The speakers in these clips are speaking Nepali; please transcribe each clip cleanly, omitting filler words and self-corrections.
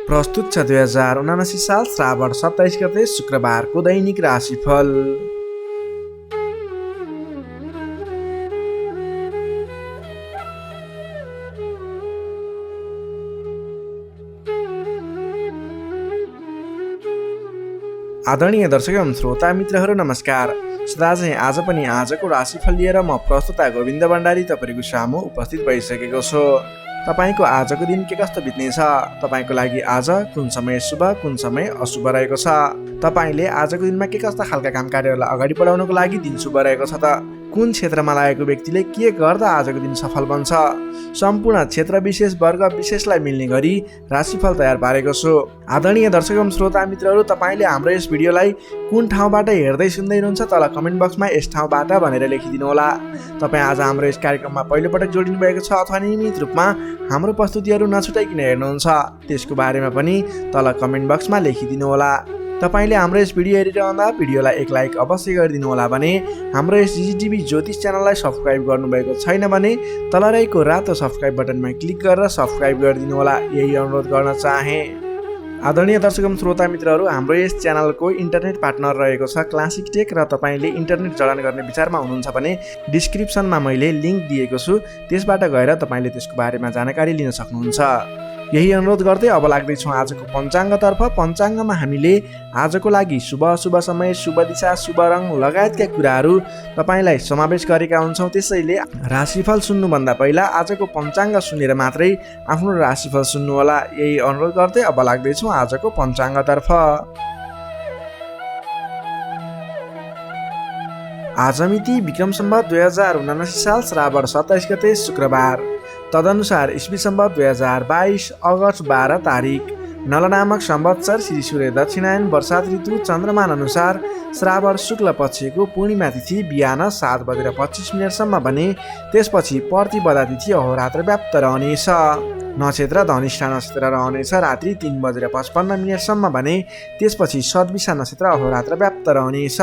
प्रस्तुत छ 2079 साल श्रावण 27 गते शुक्रबारको दैनिक राशिफल। आदरणीय दर्शक एवं श्रोता मित्रहरू नमस्कार। सदाझै आज पनि आजको राशिफल लिएर म प्रस्तुता गोविन्द भण्डारी तपाईँको सामु उपस्थित भइसकेको छु। तपाईको आजको दिन के कस्तो बित्नेछ, तपाईको लागि आज कुन समय शुभ कुन समय अशुभ रहेको छ, तपाईले आजको दिनमा के कस्ता खालका काम कार्यहरूलाई अगाडि बढाउनको लागि दिन शुभ रहेको छ त, कुन क्षेत्रमा लागेको व्यक्तिले के गर्दा आजको दिन सफल बन्छ, सम्पूर्ण क्षेत्र विशेष वर्ग विशेषलाई मिल्ने गरी राशिफल तयार पारेको छु। आदरणीय दर्शक एवं श्रोता मित्रहरू, तपाईले हाम्रो यस भिडियोलाई कुन ठाउँबाट हेर्दै सुन्दै हुनुहुन्छ तल कमेन्ट बक्समा यस ठाउँबाट भनेर लेखिदिनु होला। तपाईँ आज हाम्रो यस कार्यक्रममा पहिलोपटक जोडिनु भएको छ अथवा नियमित रूपमा हाम्रो प्रस्तुतिहरू नछुटाइकन हेर्नुहुन्छ, त्यसको बारेमा पनि तल कमेन्ट बक्समा लेखिदिनु होला। तपाईले हाम्रो यस भिडियो हेरिरहँदा भिडियोलाई एक लाइक अवश्य गरिदिनु होला भने, हाम्रो यस जिजिटिभी ज्योतिष च्यानललाई सब्सक्राइब गर्नुभएको छैन भने तल रहेको रातो सब्सक्राइब बटनमा क्लिक गरेर सब्सक्राइब गरिदिनु होला, यही अनुरोध गर्न चाहे। आदरणीय दर्शक एवं श्रोता मित्रहरू, हाम्रो यस च्यानलको इन्टरनेट पार्टनर रहेको छ क्लासिक टेक र तपाईले इन्टरनेट जडान गर्ने विचारमा हुनुहुन्छ भने डिस्क्रिप्सनमा मैले लिङ्क दिएको छु, त्यसबाट गएर तपाईले त्यसको बारेमा जानकारी लिन सक्नुहुन्छ। यही अनुरोध गर्दै अब लाग्दैछौँ आजको पञ्चाङ्गतर्फ। पञ्चाङ्गमा हामीले आजको लागि शुभ अशुभ समय, शुभ दिशा, शुभ रङ लगायतका कुराहरू तपाईलाई समावेश गरेका हुन्छौँ। त्यसैले राशिफल सुन्नुभन्दा पहिला आजको पञ्चाङ्ग सुनेर मात्रै आफ्नो राशिफल सुन्नुहोला, यही अनुरोध गर्दै अब लाग्दैछौँ आजको पञ्चाङ्गतर्फ। आज मिति विक्रम सम्वत 2079 साल श्रावण 27 गते शुक्रबार, तदनुसार इस्वी सम्वत 2022 अगस्त 12 तारिक, नल नामक संवत्सर श्री सूर्य दक्षिणायन वर्षात ऋतु चन्द्रमान अनुसार श्रावण शुक्ल पक्षको पूर्णिमा तिथि बिहान 7:25 भने त्यसपछि प्रतिपदा तिथि अहोरात्र व्याप्त रहनेछ। नक्षत्र धनिष्ठा नक्षत्र रहनेछ रात्रि 3:55 भने त्यसपछि सद्विषा नक्षत्र अहोरात्र व्याप्त रहनेछ।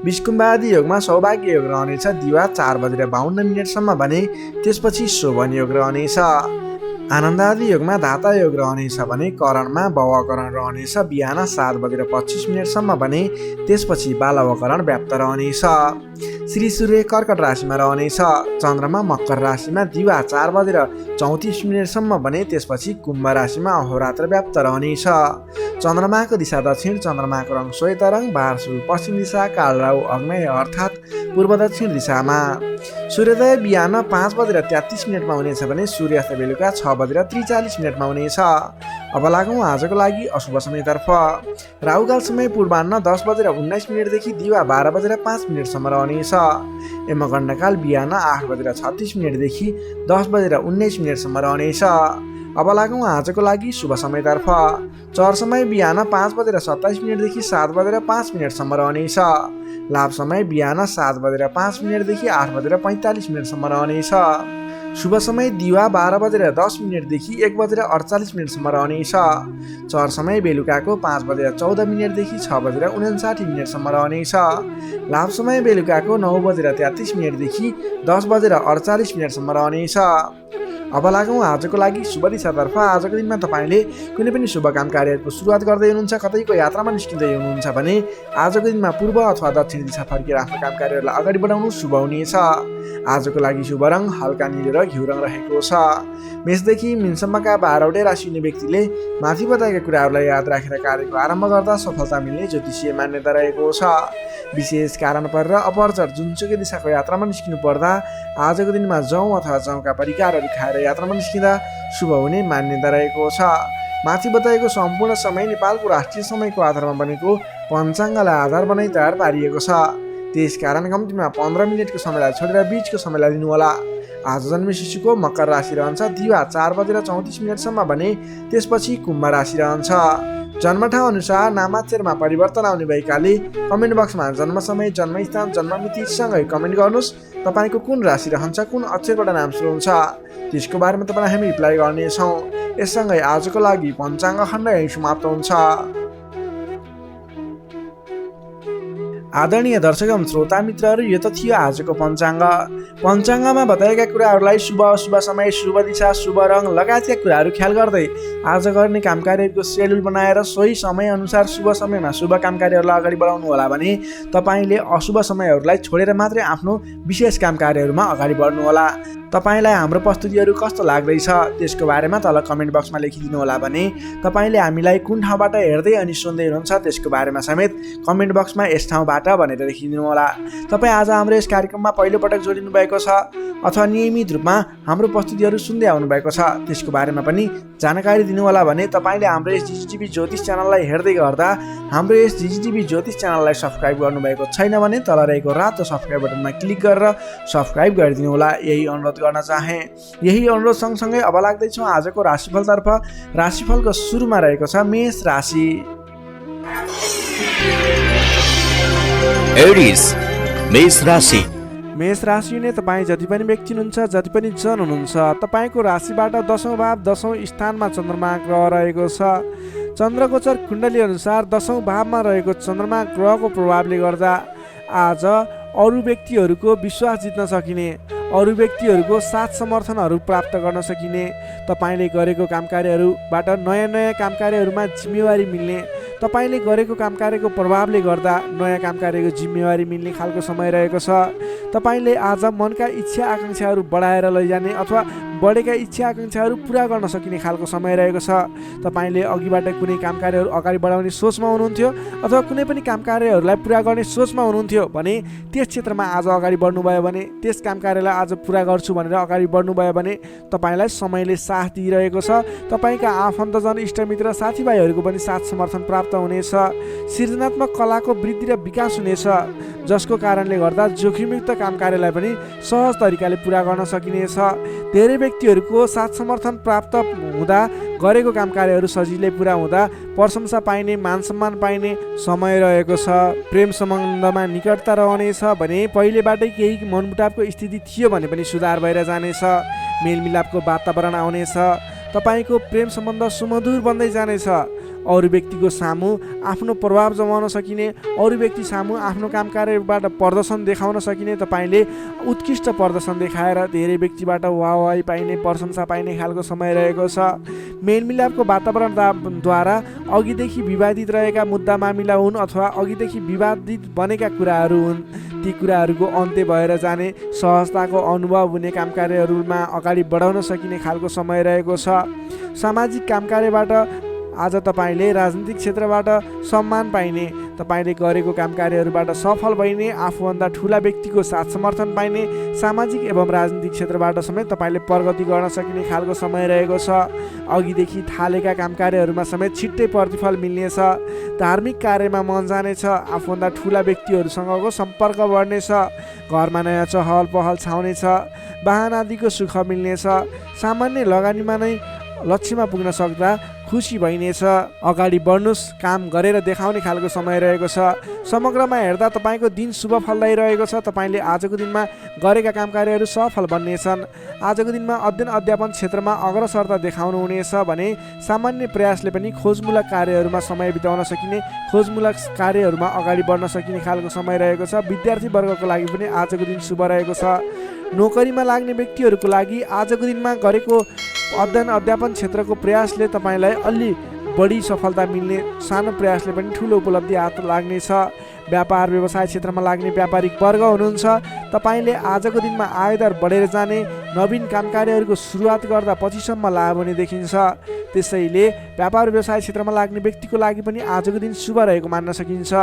विष्कुम्बादी योगमा सौभाग्य योग रहनेछ दिवा 4:52 भने त्यसपछि शोभन योग रहनेछ। आनन्दादि योगमा धाता योग रहनेछ भने करणमा भवकरण रहनेछ बिहान 7:25 भने त्यसपछि बालवकरण व्याप्त रहनेछ। श्री सूर्य कर्कट राशिमा रहनेछ, चन्द्रमा मकर राशिमा दिवा 4:34 भने त्यसपछि कुम्भ राशिमा अहोरात्र व्याप्त रहनेछ। चन्द्रमाको दिशा दक्षिण, चन्द्रमाको रङ श्वेत रङ, बारसुल पश्चिम दिशा, कालराउ अग्नेय अर्थात् पूर्व दक्षिण दिशामा। सूर्योदय बिहान 5:33 हुनेछ भने सूर्यास्त बेलुका 6:43 हुनेछ। अब लागौँ आजको लागि अशुभ समयतर्फ। राहुकाल समय पूर्वाह्न 10:19 देखि दिवा 12:05 रहनेछ। यमगण्डकाल बिहान 8:36 देखि 10:19 रहनेछ। अब लागौँ आजको लागि शुभ समयतर्फ। चर समय बिहान 5:27 देखि 7:05 रहनेछ। लाभ समय बिहान 7:05 देखि 8:45 रहनेछ। शुभ समय दिवा 12:10 देखि 1:48 रहनेछ। चर समय बेलुकाको 5:14 देखि 6:59 रहनेछ। लाभ समय बेलुकाको 9:33 देखि 10:48 रहनेछ। अब लागौँ आजको लागि शुभ दिशातर्फ। आजको दिनमा तपाईँले कुनै पनि शुभ काम कार्यहरूको सुरुवात गर्दै हुनुहुन्छ, कतैको यात्रामा निस्किँदै हुनुहुन्छ भने आजको दिनमा पूर्व अथवा दक्षिण दिशा फर्केर आफ्नो काम कार्यहरूलाई अगाडि बढाउनु शुभ हुनेछ। आजको लागि शुभ रङ हल्का नीलो र घिउ रङ रहेको छ। मेषदेखि मीनसम्मका 12वटै राशि हुने व्यक्तिले माथि बताएका कुराहरूलाई याद राखेर कार्यको आरम्भ गर्दा सफलता मिल्ने ज्योतिषीय मान्यता रहेको छ। विशेष कारण परेर अपरचर जुनसुकै दिशाको यात्रामा निस्किनु पर्दा आजको दिनमा जौँ अथवा जौँका परिकारहरू खाएर यात्रामा निस्किँदा शुभ हुने मान्यता रहेको छ। माथि बताएको सम्पूर्ण समय नेपालको राष्ट्रिय समयको आधारमा बनेको पञ्चाङ्गलाई आधार बनाई तयार पारिएको छ। त्यसकारण कम्तीमा 15 मिनटको समयलाई छोडेर बीचको समयलाई लिनुहोला। आज जन्मे शिशुको मकर राशि रहन्छ, दिवा 4:34 भने त्यसपछि कुम्भ राशि रहन्छ। जन्मठाउँ अनुसार नामाक्षरमा परिवर्तन आउने भएकाले कमेन्ट बक्समा जन्म समय, जन्मस्थान, जन्ममिति सँगै कमेन्ट गर्नुहोस्। तपाईँको कुन राशि रहन्छ, कुन अक्षरबाट नाम सुरु हुन्छ, त्यसको बारेमा तपाईँलाई हामी रिप्लाई गर्नेछौँ। यससँगै आजको लागि पञ्चाङ्ग खण्ड यही समाप्त हुन्छ। आदरणीय दर्शक एवं श्रोता मित्रहरू, यो त थियो आजको पञ्चाङ्ग। पञ्चाङ्गमा बताएका कुराहरूलाई शुभ अशुभ समय, शुभ दिशा, शुभ रङ लगायतका कुराहरू ख्याल गर्दै आज गर्ने काम कार्यहरूको सेड्युल बनाएर सोही समय अनुसार शुभ समयमा शुभ काम कार्यहरूलाई अगाडि बढाउनु होला भने तपाईँले अशुभ समयहरूलाई छोडेर मात्रै आफ्नो विशेष काम कार्यहरूमा अगाडि बढ्नुहोला। तपाईँलाई हाम्रो प्रस्तुतिहरू कस्तो लाग्दैछ त्यसको बारेमा तल कमेन्ट बक्समा लेखिदिनु होला भने तपाईँले हामीलाई कुन ठाउँबाट हेर्दै अनि सुन्दै हुनुहुन्छ त्यसको बारेमा समेत कमेन्ट बक्समा यस ठाउँबाट भनेर लेखिदिनु होला। तपाईँ आज हाम्रो यस कार्यक्रममा पहिलोपटक जोडिनु भएको छ अथवा नियमित रूपमा हाम्रो प्रस्तुतिहरू सुन्दै आउनुभएको छ त्यसको बारेमा पनि जानकारी दिनुहोला भने तपाईँले हाम्रो यस जिजिटिभी ज्योतिष च्यानललाई हेर्दै गर्दा हाम्रो यस जिजिटिभी ज्योतिष च्यानललाई सब्सक्राइब गर्नुभएको छैन भने तल रहेको रातो सब्सक्राइब बटनमा क्लिक गरेर सब्सक्राइब गरिदिनु होला, यही अनुरोध गर्न चाहे। यही अनुरोध सँगसँगै अब लाग्दैछौँ आजको राशिफलतर्फ। राशिफलको सुरुमा रहेको छ मेष राशि। एरिस मेष राशि। मेष राशि नै तपाईँ जति पनि व्यक्ति हुनुहुन्छ, जति पनि जन हुनुहुन्छ, तपाईँको राशिबाट 10औं भाव 10औं स्थानमा चन्द्रमा ग्रह रहेको छ। चन्द्रगोचर कुण्डली अनुसार 10औं भावमा रहेको चन्द्रमा ग्रहको प्रभावले गर्दा आज अरू व्यक्तिहरूको विश्वास जित्न सकिने, अरू व्यक्तिहरूको साथ समर्थनहरू प्राप्त गर्न सकिने, तपाईँले गरेको काम कार्यहरूबाट नयाँ नयाँ काम कार्यहरूमा जिम्मेवारी मिल्ने, तपाईँले गरेको काम कार्यको प्रभावले गर्दा नयाँ काम कार्यको जिम्मेवारी मिल्ने खालको समय रहेको छ। तपाईँले आज मनका इच्छा आकाङ्क्षाहरू बढाएर लैजाने अथवा बढेका इच्छा आकाङ्क्षाहरू पुरा गर्न सकिने खालको समय रहेको छ। तपाईँले अघिबाट कुनै काम कार्यहरू अगाडि बढाउने सोचमा हुनुहुन्थ्यो अथवा कुनै पनि काम कार्यहरूलाई पुरा गर्ने सोचमा हुनुहुन्थ्यो भने त्यस क्षेत्रमा आज अगाडि बढ्नुभयो भने, त्यस काम कार्यलाई आज पुरा गर्छु भनेर अगाडि बढ्नुभयो भने तपाईँलाई समयले साथ दिइरहेको छ। तपाईँका आफन्तजन, इष्टमित्र, साथीभाइहरूको पनि साथ समर्थन प्राप्त हुनेछ। सृजनात्मक कलाको वृद्धि र विकास हुनेछ, जसको कारणले गर्दा जोखिमयुक्त काम कार्यलाई पनि सहज तरिकाले पुरा गर्न सकिनेछ। धेरै व्यक्तिहरूको साथ समर्थन प्राप्त हुँदा गरेको काम कार्यहरू सजिलै पुरा हुँदा प्रशंसा पाइने, मान सम्मान पाइने समय रहेको छ। प्रेम सम्बन्धमा निकटता रहनेछ भने पहिलेबाटै केही मनमुटावको स्थिति थियो भने पनि सुधार भएर जानेछ। मेलमिलापको वातावरण आउनेछ। तपाईँको प्रेम सम्बन्ध सुमधुर बन्दै जानेछ। अरू व्यक्तिको सामु आफ्नो प्रभाव जमाउन सकिने, अरू व्यक्ति सामु आफ्नो काम कार्यबाट प्रदर्शन देखाउन सकिने, तपाईँले उत्कृष्ट प्रदर्शन देखाएर धेरै व्यक्तिबाट वाहवाही पाइने, प्रशंसा पाइने खालको समय रहेको छ। मेलमिलापको वातावरणद्वारा अघिदेखि विवादित रहेका मुद्दा मामिला हुन् अथवा अघिदेखि विवादित बनेका कुराहरू हुन्, ती कुराहरूको अन्त्य भएर जाने, सहजताको अनुभव हुने, काम कार्यहरूमा अगाडि बढाउन सकिने खालको समय रहेको छ। सामाजिक काम कार्यबाट आज तपाईँले राजनीतिक क्षेत्रबाट सम्मान पाइने, तपाईँले गरेको काम कार्यहरूबाट सफल भइने, आफूभन्दा ठुला व्यक्तिको साथ समर्थन पाइने, सामाजिक एवं राजनीतिक क्षेत्रबाट समेत तपाईँले प्रगति गर्न सकिने खालको समय रहेको छ। अघिदेखि थालेका काम कार्यहरूमा समेत छिट्टै प्रतिफल मिल्नेछ। धार्मिक कार्यमा मन जानेछ। आफूभन्दा ठुला व्यक्तिहरूसँगको सम्पर्क बढ्नेछ। घरमा नयाँ चहल पहल छाउनेछ। वाहन आदिको सुख मिल्नेछ। सामान्य लगानीमा नै लक्ष्यमा पुग्न सक्दा खुसी भइनेछ। अगाडि बढ्नुहोस्, काम गरेर देखाउने खालको समय रहेको छ। समग्रमा हेर्दा तपाईँको दिन शुभ फलदायी रहेको छ। तपाईँले आजको दिनमा गरेका काम कार्यहरू सफल बन्नेछन्। आजको दिनमा अध्ययन अध्यापन क्षेत्रमा अग्रसरता देखाउनु हुनेछ भने सामान्य प्रयासले पनि खोजमूलक कार्यहरूमा समय बिताउन सकिने, खोजमूलक कार्यहरूमा अगाडि बढ्न सकिने खालको समय रहेको छ। विद्यार्थी वर्गको लागि पनि आजको दिन शुभ रहेको छ। नोकरीमा लाग्ने व्यक्तिहरूको लागि आजको दिनमा गरेको अध्ययन अध्यापन क्षेत्रको प्रयासले तपाईँलाई अलि बढी सफलता मिल्ने, सानो प्रयासले पनि ठुलो उपलब्धि हात लाग्नेछ। व्यापार व्यवसाय क्षेत्रमा लाग्ने व्यापारिक वर्ग हुनुहुन्छ, तपाईँले आजको दिनमा आयदर बढेर जाने, नवीन काम कार्यहरूको सुरुवात गर्दा पछिसम्म लाभ हुने देखिन्छ। त्यसैले व्यापार व्यवसाय क्षेत्रमा लाग्ने व्यक्तिको लागि पनि आजको दिन शुभ रहेको मान्न सकिन्छ।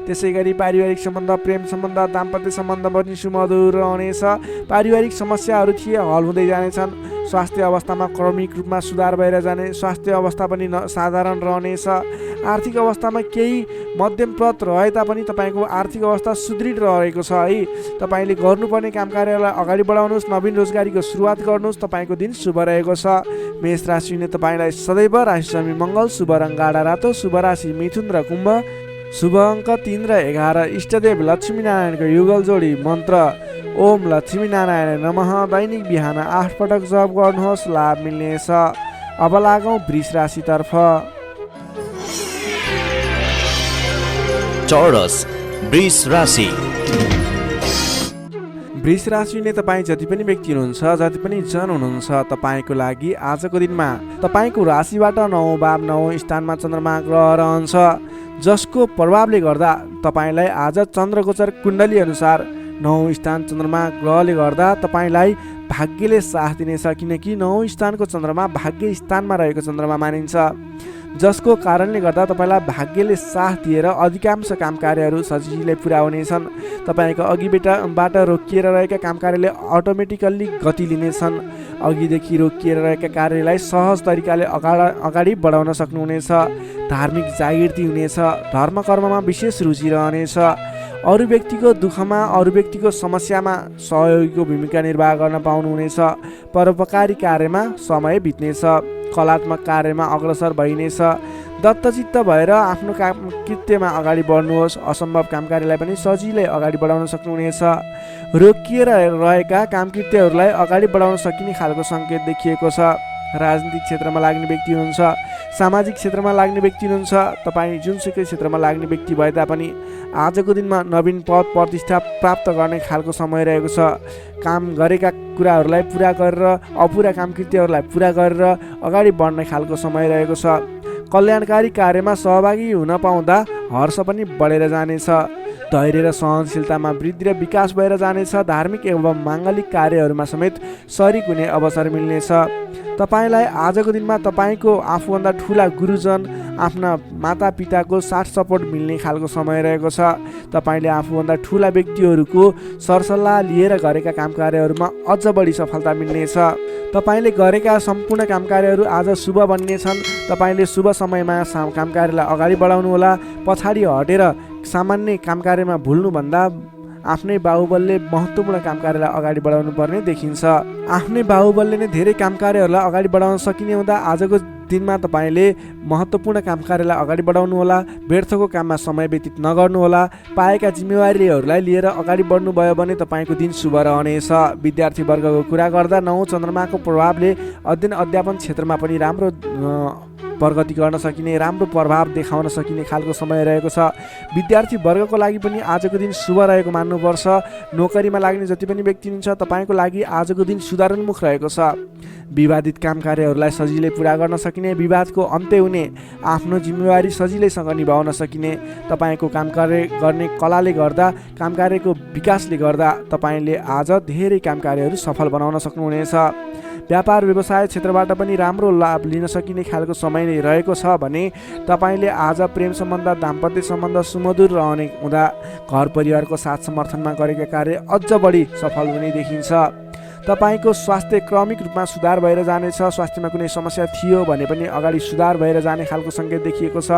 त्यसै गरी पारिवारिक सम्बन्ध, प्रेम सम्बन्ध, दाम्पत्य सम्बन्ध पनि सुमधुर रहनेछ। पारिवारिक समस्याहरू थिए हल हुँदै जानेछन्। स्वास्थ्य अवस्थामा क्रमिक रूपमा सुधार भएर जाने, स्वास्थ्य अवस्था पनि साधारण रहनेछ। आर्थिक अवस्थामा केही मध्यमप्रद रहे तापनि तपाईँको आर्थिक अवस्था सुदृढ रहेको छ है। तपाईँले गर्नुपर्ने काम कार्यलाई अगाडि बढाउनुहोस्, नवीन रोजगारीको सुरुवात गर्नुहोस्। तपाईँको दिन शुभ रहेको छ। मेष राशिले तपाईँलाई सदैव राशिस्वामी मङ्गल, शुभ रङ गाढा रातो, शुभ राशि मिथुन र कुम्भ, शुभ अङ्क 3 र 11, इष्टदेव लक्ष्मीनारायणको युगल जोडी मन्त्र ओम लक्ष्मीनारायण नमः दैनिक बिहान 8 पटक जप गर्नुहोस्, लाभ मिल्नेछ। अब लागौँ वृष राशितर्फ। चौरस वृष राशि वृष राशिले तपाईँ जति पनि व्यक्ति हुनुहुन्छ, जति पनि जन हुनुहुन्छ, तपाईँको लागि आजको दिनमा तपाईँको राशिबाट 9 भाव 9 स्थानमा चन्द्रमा ग्रह रहन्छ, जसको प्रभावले गर्दा तपाईँलाई आज चन्द्रगोचर कुण्डली अनुसार 9 स्थान चन्द्रमा ग्रहले गर्दा तपाईँलाई भाग्यले साथ दिनेछ, किनकि 9 स्थानको चन्द्रमा भाग्य स्थानमा रहेको चन्द्रमा मानिन्छ, जसको कारणले गर्दा तपाईँलाई भाग्यले साथ दिएर अधिकांश काम कार्यहरू सजिलै पुरा हुनेछन्। तपाईँको अघिबाट रोकिएर रहेका काम कार्यले अटोमेटिकल्ली गति लिनेछन्। अघिदेखि रोकिएर रहेका कार्यलाई सहज तरिकाले अगाडि बढाउन सक्नुहुनेछ। धार्मिक जागृति हुनेछ। धर्म कर्ममा विशेष रुचि रहनेछ। अरू व्यक्तिको दुःखमा, अरू व्यक्तिको समस्यामा सहयोगीको भूमिका निर्वाह गर्न पाउनुहुनेछ। परोपकारी कार्यमा समय बित्नेछ। कलात्मक कार्यमा अग्रसर भइनेछ। दत्तचित्त भएर आफ्नो काम कृत्यमा अगाडि बढ्नुहोस्। असम्भव काम कार्यलाई पनि सजिलै अगाडि बढाउन सक्नुहुनेछ। रोकिएर रहेका काम कृत्यहरूलाई अगाडि बढाउन सकिने खालको सङ्केत देखिएको छ। राजनीतिक क्षेत्रमा लाग्ने व्यक्ति हुनुहुन्छ, सामाजिक क्षेत्रमा लाग्ने व्यक्ति हुनुहुन्छ, तपाईँ जुनसुकै क्षेत्रमा लाग्ने व्यक्ति भए तापनि आजको दिनमा नवीन पद प्रतिष्ठा प्राप्त गर्ने खालको समय रहेको छ। काम गरेका कुराहरूलाई पुरा गरेर, अपुरा काम कृत्यहरूलाई पुरा गरेर अगाडि बढ्ने खालको समय रहेको छ। कल्याणकारी कार्यमा सहभागी हुन पाउँदा हर्ष पनि बढेर जानेछ। धैर्य र सहनशीलतामा वृद्धि र विकास भएर जानेछ। धार्मिक एवं माङ्गलिक कार्यहरूमा समेत शरीक हुने अवसर मिल्नेछ। तपाईँलाई आजको दिनमा तपाईँको आफूभन्दा ठुला गुरुजन, आफ्ना मातापिताको साथ सपोर्ट मिल्ने खालको समय रहेको छ। तपाईँले आफूभन्दा ठुला व्यक्तिहरूको सरसल्लाह लिएर गरेका काम कार्यहरूमा अझ बढी सफलता मिल्नेछ। तपाईँले गरेका सम्पूर्ण काम कार्यहरू आज शुभ बन्नेछन्। तपाईँले शुभ समयमा काम कार्यलाई अगाडि बढाउनुहोला। पछाडि हटेर सामान्य काम कार्यमा भुल्नुभन्दा आफ्नै बाहुबलले महत्त्वपूर्ण काम कार्यलाई अगाडि बढाउनु पर्ने देखिन्छ। आफ्नै बाहुबलले नै धेरै काम कार्यहरूलाई अगाडि बढाउन सकिने हुँदा आजको दिनमा तपाईँले महत्त्वपूर्ण काम कार्यलाई अगाडि बढाउनुहोला। व्यर्थको काममा समय व्यतीत नगर्नुहोला। पाएका जिम्मेवारीहरूलाई लिएर अगाडि बढ्नुभयो भने तपाईँको दिन शुभ रहनेछ। विद्यार्थी वर्गको कुरा गर्दा 9 चन्द्रमाको प्रभावले अध्ययन अध्यापन क्षेत्रमा पनि राम्रो प्रगति गर्न सकिने, राम्रो प्रभाव देखाउन सकिने खालको समय रहेको छ। विद्यार्थी वर्गको लागि पनि आजको दिन शुभ रहेको मान्नुपर्छ। नोकरीमा लाग्ने जति पनि व्यक्ति हुनुहुन्छ, तपाईँको लागि आजको दिन सुधारोन्मुख रहेको छ। विवादित काम कार्यहरूलाई सजिलै पुरा गर्न सकिने, विवादको अन्त्य हुने, आफ्नो जिम्मेवारी सजिलैसँग निभाउन सकिने, तपाईँको काम कार्य गर्ने कलाले गर्दा, काम कार्यको विकासले गर्दा तपाईँले आज धेरै काम कार्यहरू सफल बनाउन सक्नुहुनेछ। व्यापार व्यवसाय क्षेत्रबाट पनि राम्रो लाभ लिन सकिने खालको समय नै रहेको छ भने तपाईँले आज प्रेम सम्बन्ध, दाम्पत्य सम्बन्ध सुमधुर रहने हुँदा घर परिवारको साथ समर्थनमा गरेका कार्य अझ बढी सफल हुने देखिन्छ। तपाईँको स्वास्थ्य क्रमिक रूपमा सुधार भएर जानेछ। स्वास्थ्यमा कुनै समस्या थियो भने पनि अगाडि सुधार भएर जाने खालको सङ्केत देखिएको छ।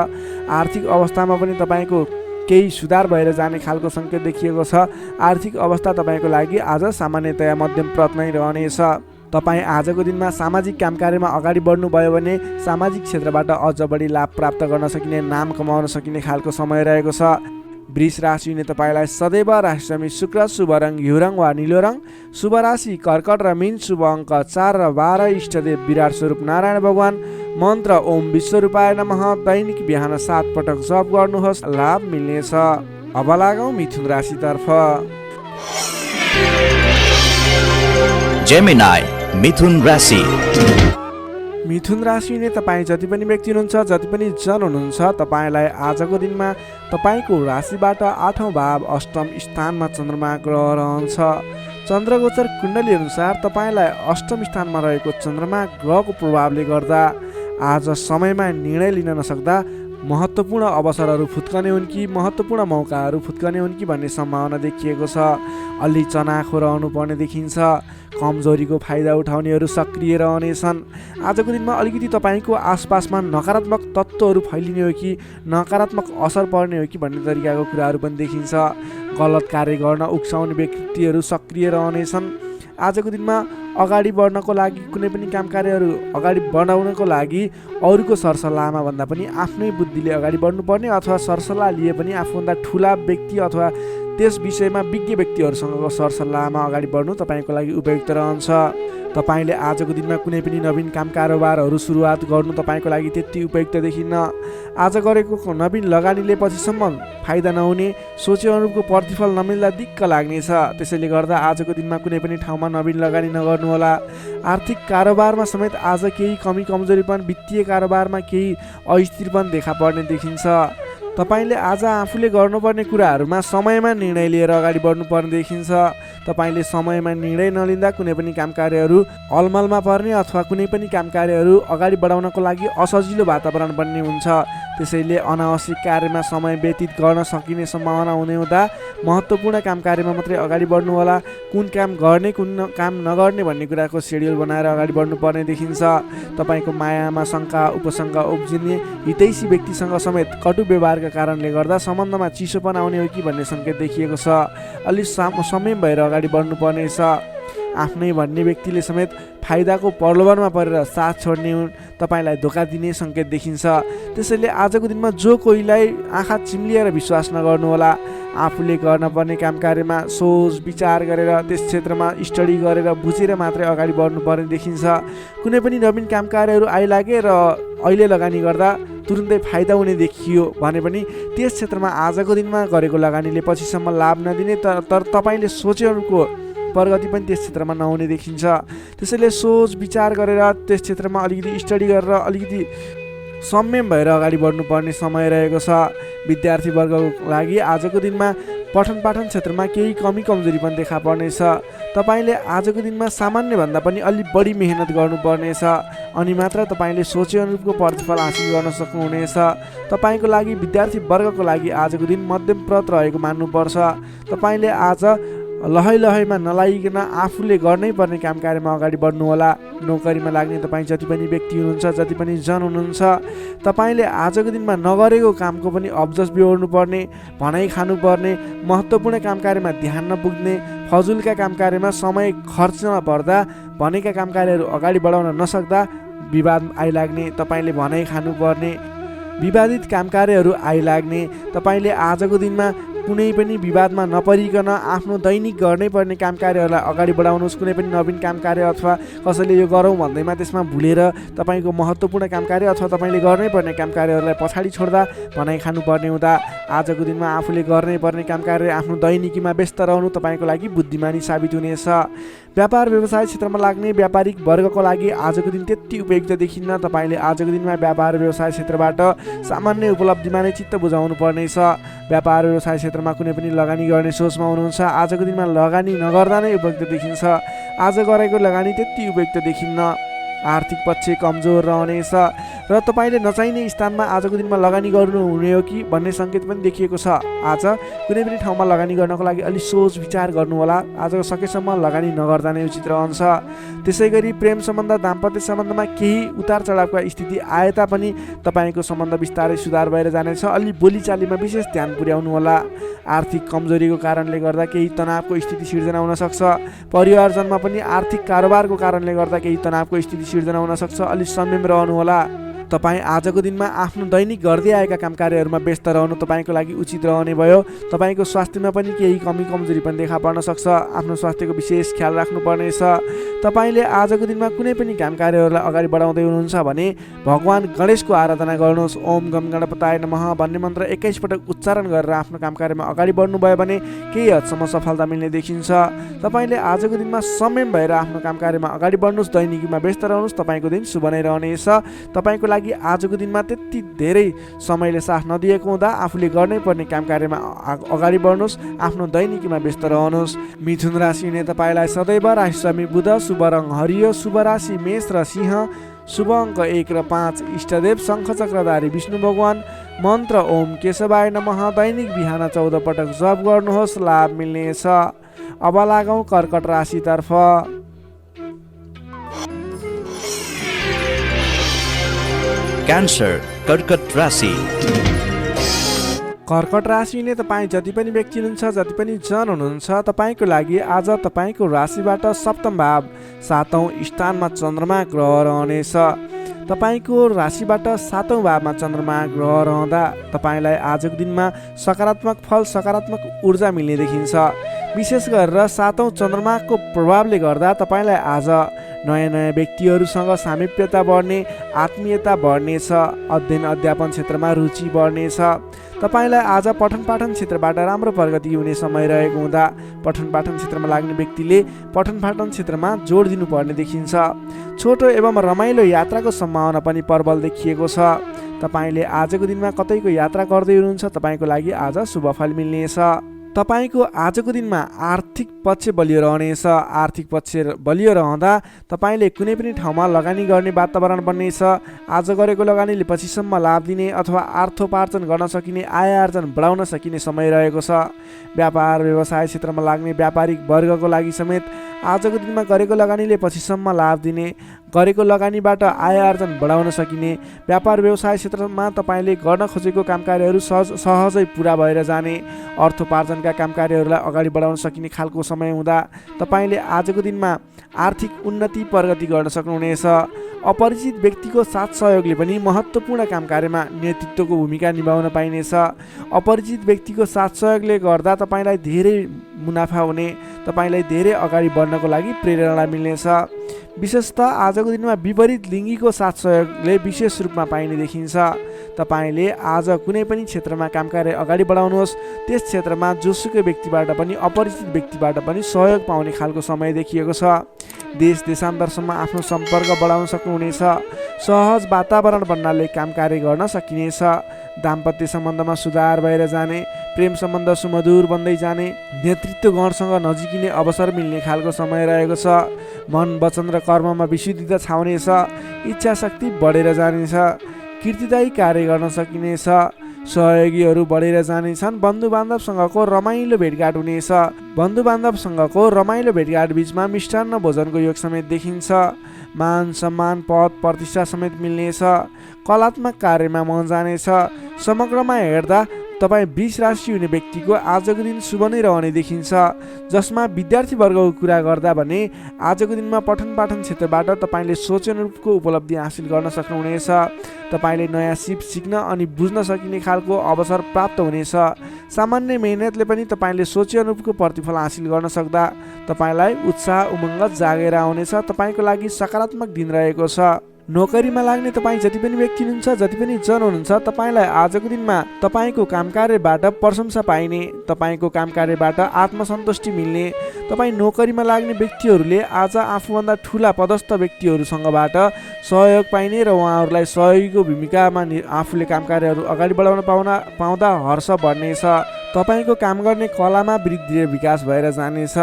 आर्थिक अवस्थामा पनि तपाईँको केही सुधार भएर जाने खालको सङ्केत देखिएको छ। आर्थिक अवस्था तपाईँको लागि आज सामान्यतया मध्यम प्रत नै रहनेछ। तपाईँ आजको दिनमा सामाजिक काम कार्यमा अगाडि बढ्नुभयो भने सामाजिक क्षेत्रबाट अझ बढी लाभ प्राप्त गर्न सकिने, नाम कमाउन सकिने खालको समय रहेको छ। वृष राशिले तपाईँलाई सदैव राशिसमी शुक्र, शुभ रङ घिउ रङ वा निलो रङ, शुभ राशि कर्कट र मीन, शुभ अङ्क 4 र 12, इष्टदेव विराट स्वरूप नारायण भगवान, मन्त्र ओम विश्वरूपाय नमः, दैनिक बिहान 7 पटक जप गर्नुहोस्, लाभ मिल्नेछ। अब लागौँ मिथुन राशितर्फ। जेमिनाई मिथुन राशि। मिथुन राशिले तपाईँ जति पनि व्यक्ति हुनुहुन्छ, जति पनि जन हुनुहुन्छ, तपाईँलाई आजको दिनमा तपाईँको राशिबाट 8औँ भाव 8म स्थानमा चन्द्रमा ग्रह रहन्छ। चन्द्रगोचर कुण्डली अनुसार तपाईँलाई 8म स्थानमा रहेको चन्द्रमा ग्रहको प्रभावले गर्दा आज समयमा निर्णय लिन नसक्दा महत्त्वपूर्ण अवसरहरू फुत्कने हुन् कि महत्त्वपूर्ण मौकाहरू फुत्कने हुन् कि भन्ने सम्भावना देखिएको छ। अलि चनाखो रहनु पर्ने देखिन्छ। कमजोरीको फाइदा उठाउनेहरू सक्रिय रहनेछन्। आजको दिनमा अलिकति तपाईँको आसपासमा नकारात्मक तत्त्वहरू फैलिने हो कि नकारात्मक असर पर्ने हो कि भन्ने तरिकाको कुराहरू पनि देखिन्छ। गलत कार्य गर्न उक्साउने व्यक्तिहरू सक्रिय रहनेछन्। आजको दिनमा अगाडि बढ्नको लागि, कुनै पनि काम कार्यहरू अगाडि बढाउनको लागि अरूको सरसल्लाहमा भन्दा पनि आफ्नै बुद्धिले अगाडि बढ्नुपर्ने, अथवा सरसल्लाह लिए पनि आफूभन्दा ठुला व्यक्ति अथवा त्यस विषयमा विज्ञ व्यक्तिहरूसँगको सरसल्लाहमा अगाडि बढ्नु तपाईँको लागि उपयुक्त रहन्छ। तपाईँले आजको दिनमा कुनै पनि नवीन काम कारोबारहरू सुरुवात गर्नु तपाईँको लागि त्यति उपयुक्त देखिन्न। आज गरेको नवीन लगानीले पछिसम्म फाइदा नहुने, सोचे अनुरूपको प्रतिफल नमिल्दा दिक्क लाग्नेछ। त्यसैले गर्दा आजको दिनमा कुनै पनि ठाउँमा नवीन लगानी नगर्नुहोला। आर्थिक कारोबारमा समेत आज केही कमी कमजोरीपन, वित्तीय कारोबारमा केही अस्थिरपन देखा पर्ने देखिन्छ। तपाईँले आज आफूले गर्नुपर्ने कुराहरूमा समयमा निर्णय लिएर अगाडि बढ्नुपर्ने देखिन्छ। तपाईँले समयमा निर्णय नलिँदा कुनै पनि काम कार्यहरू अलमलमा पर्ने अथवा कुनै पनि काम कार्यहरू अगाडि बढाउनको लागि असजिलो वातावरण बन्ने हुन्छ। त्यसैले अनावश्यक कार्यमा समय व्यतीत गर्न सकिने सम्भावना हुने हुँदा महत्त्वपूर्ण काम कार्यमा मात्रै अगाडि बढ्नुहोला। कुन काम गर्ने, कुन काम नगर्ने भन्ने कुराको सेड्युल बनाएर अगाडि बढ्नुपर्ने देखिन्छ। तपाईँको मायामा शङ्का उपशङ्का उब्जिने, हितैषी व्यक्तिसँग समेत कटु व्यवहारका कारणले गर्दा सम्बन्धमा चिसोपन आउने हो कि भन्ने सङ्केत देखिएको छ। अलि संयम भएर अगाडि बढ्नुपर्नेछ। आफ्नै भन्ने व्यक्तिले समेत फाइदाको प्रलोभनमा परेर साथ छोड्ने, तपाईँलाई धोका दिने सङ्केत देखिन्छ। त्यसैले आजको दिनमा जो कोहीलाई आँखा चिम्लिएर विश्वास नगर्नुहोला। आफूले गर्नुपर्ने काम कार्यमा सोच विचार गरेर, त्यस क्षेत्रमा स्टडी गरेर बुझेर मात्रै अगाडि बढ्नुपर्ने देखिन्छ। कुनै पनि नवीन काम कार्यहरू आइलागे र अहिले लगानी गर्दा तुरुन्तै फाइदा हुने देखियो भने पनि त्यस क्षेत्रमा आजको दिनमा गरेको लगानीले पछिसम्म लाभ नदिने, तर तपाईँले सोचेअनुको प्रगति पनि त्यस क्षेत्रमा नहुने देखिन्छ। त्यसैले सोच विचार गरेर त्यस क्षेत्रमा अलिकति स्टडी गरेर अलिकति संयम भएर अगाडि बढ्नुपर्ने समय रहेको छ। विद्यार्थीवर्गको लागि आजको दिनमा पठन पाठन क्षेत्रमा केही कमी कमजोरी पनि देखा पर्नेछ। तपाईँले आजको दिनमा सामान्यभन्दा पनि अलि बढी मेहनत गर्नुपर्नेछ, अनि मात्र तपाईँले सोचे अनुरूपको प्रतिफल हासिल गर्न सक्नुहुनेछ। तपाईँको लागि विद्यार्थीवर्गको लागि आजको दिन मध्यमप्रद रहेको मान्नुपर्छ। तपाईँले आज लहैमा नलागिकन आफूले गर्नै पर्ने काम कार्यमा अगाडि बढ्नुहोला। नोकरीमा लाग्ने तपाईँ जति पनि व्यक्ति हुनुहुन्छ, जति पनि जन हुनुहुन्छ, तपाईँले आजको दिनमा नगरेको कामको पनि अब्जस बिहोर्नुपर्ने, भनाइ खानुपर्ने, महत्त्वपूर्ण काम कार्यमा ध्यान नपुग्ने, फजुलका काम कार्यमा समय खर्च नपर्दा भनेका काम कार्यहरू अगाडि बढाउन नसक्दा विवाद आइलाग्ने, तपाईँले भनाइ खानुपर्ने, विवादित काम कार्यहरू आइलाग्ने। तपाईँले आजको दिनमा कुनै पनि विवादमा नपरिकन आफ्नो दैनिक गर्नै पर्ने काम कार्यहरूलाई अगाडि बढाउनुहोस्। कुनै पनि नवीन काम कार्य अथवा कसैले यो गरौँ भन्दैमा त्यसमा भुलेर तपाईँको महत्त्वपूर्ण काम कार्य अथवा तपाईँले गर्नै पर्ने काम कार्यहरूलाई पछाडि छोड्दा भनाइ खानुपर्ने हुँदा आजको दिनमा आफूले गर्नै पर्ने काम कार्य आफ्नो दैनिकीमा व्यस्त रहनु तपाईँको लागि बुद्धिमानी साबित हुनेछ। व्यापार व्यवसाय क्षेत्रमा लाग्ने व्यापारिक वर्गको लागि आजको दिन त्यति उपयुक्त देखिन्न। तपाईँले आजको दिनमा व्यापार व्यवसाय क्षेत्रबाट सामान्य उपलब्धिमा नै चित्त बुझाउनु पर्नेछ। व्यापार व्यवसाय क्षेत्रमा कुनै पनि लगानी गर्ने सोचमा हुनुहुन्छ, आजको दिनमा लगानी नगर्दा नै उपयुक्त देखिन्छ। आज गरेको लगानी त्यति उपयुक्त देखिन्न। आर्थिक पक्ष कमजोर रहनेछ र तपाईँले नचाहिने स्थानमा आजको दिनमा लगानी गर्नु हुने हो कि भन्ने सङ्केत पनि देखिएको छ। आज कुनै पनि ठाउँमा लगानी गर्नको लागि अलि सोच विचार गर्नुहोला। आज सकेसम्म लगानी नगर्दा नै उचित रहन्छ। त्यसै गरी प्रेम सम्बन्ध, दाम्पत्य सम्बन्धमा केही उतार चढावका स्थिति आए तापनि तपाईँको सम्बन्ध बिस्तारै सुधार भएर जानेछ। अलि बोलीचालीमा विशेष ध्यान पुर्याउनुहोला। आर्थिक कमजोरीको कारणले गर्दा केही तनावको स्थिति सिर्जना हुन सक्छ। परिवारजनमा पनि आर्थिक कारोबारको कारणले गर्दा केही तनावको स्थिति सिर्जना हुन सक्छ। अलि संयम रहनुहोला। तपाईँ आजको दिनमा आफ्नो दैनिक गर्दै आएका काम कार्यहरूमा व्यस्त रहनु तपाईँको लागि उचित रहने भयो। तपाईँको स्वास्थ्यमा पनि केही कमी कमजोरी पनि देखा पर्न सक्छ। आफ्नो स्वास्थ्यको विशेष ख्याल राख्नुपर्नेछ। तपाईँले आजको दिनमा कुनै पनि काम कार्यहरूलाई अगाडि बढाउँदै हुनुहुन्छ भने भगवान गणेशको आराधना गर्नुहोस्। ओम गम गणपताय नमः भन्ने मन्त्र 21 पटक उच्चारण गरेर आफ्नो काम कार्यमा अगाडि बढ्नुभयो भने केही हदसम्म सफलता मिल्ने देखिन्छ। तपाईँले आजको दिनमा संयम भएर आफ्नो काम कार्यमा अगाडि बढ्नुहोस्, दैनिकीमा व्यस्त रहनुहोस्। तपाईँको दिन शुभ नै रहनेछ। तपाईँको लागि आजको दिनमा त्यति धेरै समयले साथ नदिएको हुँदा आफूले गर्नै पर्ने काम कार्यमा अगाडि बढ्नुहोस्, आफ्नो दैनिकीमा व्यस्त रहनुहोस्। मिथुन राशिले तपाईँलाई सदैव राशिस्वामी बुध, शुभ रङ हरियो, शुभ राशि मेष र सिंह, शुभ अङ्क 1 र 5, इष्टदेव शङ्खचक्रधारी विष्णु भगवान, मन्त्र ओम केशवाय नमः। दैनिक बिहान 14 पटक जप गर्नुहोस्, लाभ मिल्नेछ। अब लागौँ कर्कट राशितर्फ। क्यान्सर, कर्कट राशि। कर्कट राशिले तपाईँ जति पनि व्यक्ति हुनुहुन्छ, जति पनि जन हुनुहुन्छ, तपाईँको लागि आज तपाईँको राशिबाट सप्तम भाव 7औं स्थानमा चन्द्रमा ग्रह रहनेछ। तपाईँको राशिबाट 7औं भावमा चन्द्रमा ग्रह रहँदा तपाईँलाई आजको दिनमा सकारात्मक फल सकारात्मक ऊर्जा मिल्ने देखिन्छ। विशेष गरेर 7औं चन्द्रमाको प्रभावले गर्दा तपाईँलाई आज नयाँ नयाँ व्यक्तिहरूसँग सामिप्यता बढ्ने, आत्मीयता बढ्नेछ, अध्ययन अध्यापन क्षेत्रमा रुचि बढ्नेछ। तपाईँलाई आज पठन पाठन क्षेत्रबाट राम्रो प्रगति हुने समय रहेको हुँदा पठन पाठन क्षेत्रमा लाग्ने व्यक्तिले पठन पाठन क्षेत्रमा जोड दिनुपर्ने देखिन्छ। छोटो एवं रमाइलो यात्राको सम्भावना पनि प्रबल देखिएको छ। तपाईँले आजको दिनमा कतैको यात्रा गर्दै हुनुहुन्छ, तपाईँको लागि आज शुभफल मिल्नेछ। तपाईँको आजको दिनमा आर्थिक पक्ष बलियो रहनेछ। आर्थिक पक्ष बलियो रहँदा तपाईँले कुनै पनि ठाउँमा लगानी गर्ने वातावरण बन्नेछ। आज गरेको लगानीले पछिसम्म लाभ दिने अथवा अर्थोपार्जन गर्न सकिने, आय आर्जन बढाउन सकिने समय रहेको छ। व्यापार व्यवसाय क्षेत्रमा लाग्ने व्यापारिक वर्गको लागि समेत आजको दिनमा गरेको लगानीले पछिसम्म लाभ दिने, गरेको लगानीबाट आय आर्जन बढाउन सकिने, व्यापार व्यवसाय क्षेत्रमा तपाईँले गर्न खोजेको कामकार्यहरू सहजै पुरा भएर जाने, अर्थोपार्जनका कामकार्यहरूलाई अगाडि बढाउन सकिने खालको समय हुँदा तपाईँले आजको दिनमा आर्थिक उन्नति प्रगति गर्न सक्नुहुनेछ। अपरिचित व्यक्तिको साथ सहयोगले पनि महत्त्वपूर्ण कामकार्यमा नेतृत्वको भूमिका निभाउन पाइनेछ। अपरिचित व्यक्तिको साथ सहयोगले गर्दा तपाईँलाई धेरै मुनाफा हुने, तपाईँलाई धेरै अगाडि बढ्नको लागि प्रेरणा मिल्नेछ। विशेषतः आजको दिनमा विपरीत लिङ्गीको साथ सहयोगले विशेष रूपमा पाइने देखिन्छ। तपाईँले आज कुनै पनि क्षेत्रमा कामकार्य अगाडि बढाउनुहोस्, त्यस क्षेत्रमा जोसुकै व्यक्तिबाट पनि अपरिचित व्यक्तिबाट पनि सहयोग पाउने खालको समय देखिएको छ। देश देशान्तरसम्म आफ्नो सम्पर्क बढाउन सक्नुहुनेछ। सहज वातावरण बन्नाले कामकार्य गर्न सकिनेछ। दाम्पत्य सम्बन्धमा सुधार भएर जाने, प्रेम सम्बन्ध सुमधुर बन्दै जाने, नेतृत्व गणसँग नजिकिने अवसर मिल्ने खालको समय रहेको छ। मन वचन र कर्ममा विशुद्धता छाउनेछ। इच्छा शक्ति बढेर जानेछ। कीर्तिदायी कार्य गर्न सकिनेछ। सहयोगीहरू बढेर जानेछन्। बन्धु बान्धवसँगको रमाइलो भेटघाट हुनेछ। बन्धु बान्धवसँगको रमाइलो भेटघाट बिचमा मिष्टान्न भोजनको योग समेत देखिन्छ। मान सम्मान पद प्रतिष्ठा समेत मिल्नेछ। कलात्मक कार्यमा मन जानेछ। समग्रमा हेर्दा तपाईँ वृष राशि हुने व्यक्तिको आजको दिन शुभ नै रहने देखिन्छ। जसमा विद्यार्थी वर्गको कुरा गर्दा भने आजको दिनमा पठन पाठन क्षेत्रबाट तपाईँले सोचे अनुरूपको उपलब्धि हासिल गर्न सक्नुहुनेछ। तपाईँले नयाँ सिप सिक्न अनि बुझ्न सकिने खालको अवसर प्राप्त हुनेछ। सामान्य मेहनतले पनि तपाईँले सोचे अनुरूपको प्रतिफल हासिल गर्न सक्दा तपाईँलाई उत्साह उमङ्ग जागेर आउनेछ। तपाईँको लागि सकारात्मक दिन रहेको छ। नोकरीमा लाग्ने तपाईँ जति पनि व्यक्ति हुनुहुन्छ, जति पनि जन हुनुहुन्छ, तपाईँलाई आजको दिनमा तपाईँको कामकार्यबाट प्रशंसा पाइने, तपाईँको कामकार्यबाट आत्मसन्तुष्टि मिल्ने। तपाईँ नोकरीमा लाग्ने व्यक्तिहरूले आज आफूभन्दा ठुला पदस्थ व्यक्तिहरूसँगबाट सहयोग पाइने र उहाँहरूलाई सहयोगीको भूमिकामा आफूले कामकार्यहरू अगाडि बढाउन पाउँदा हर्ष बढ्नेछ। तपाईँको काम गर्ने कलामा वृद्धि र विकास भएर जानेछ।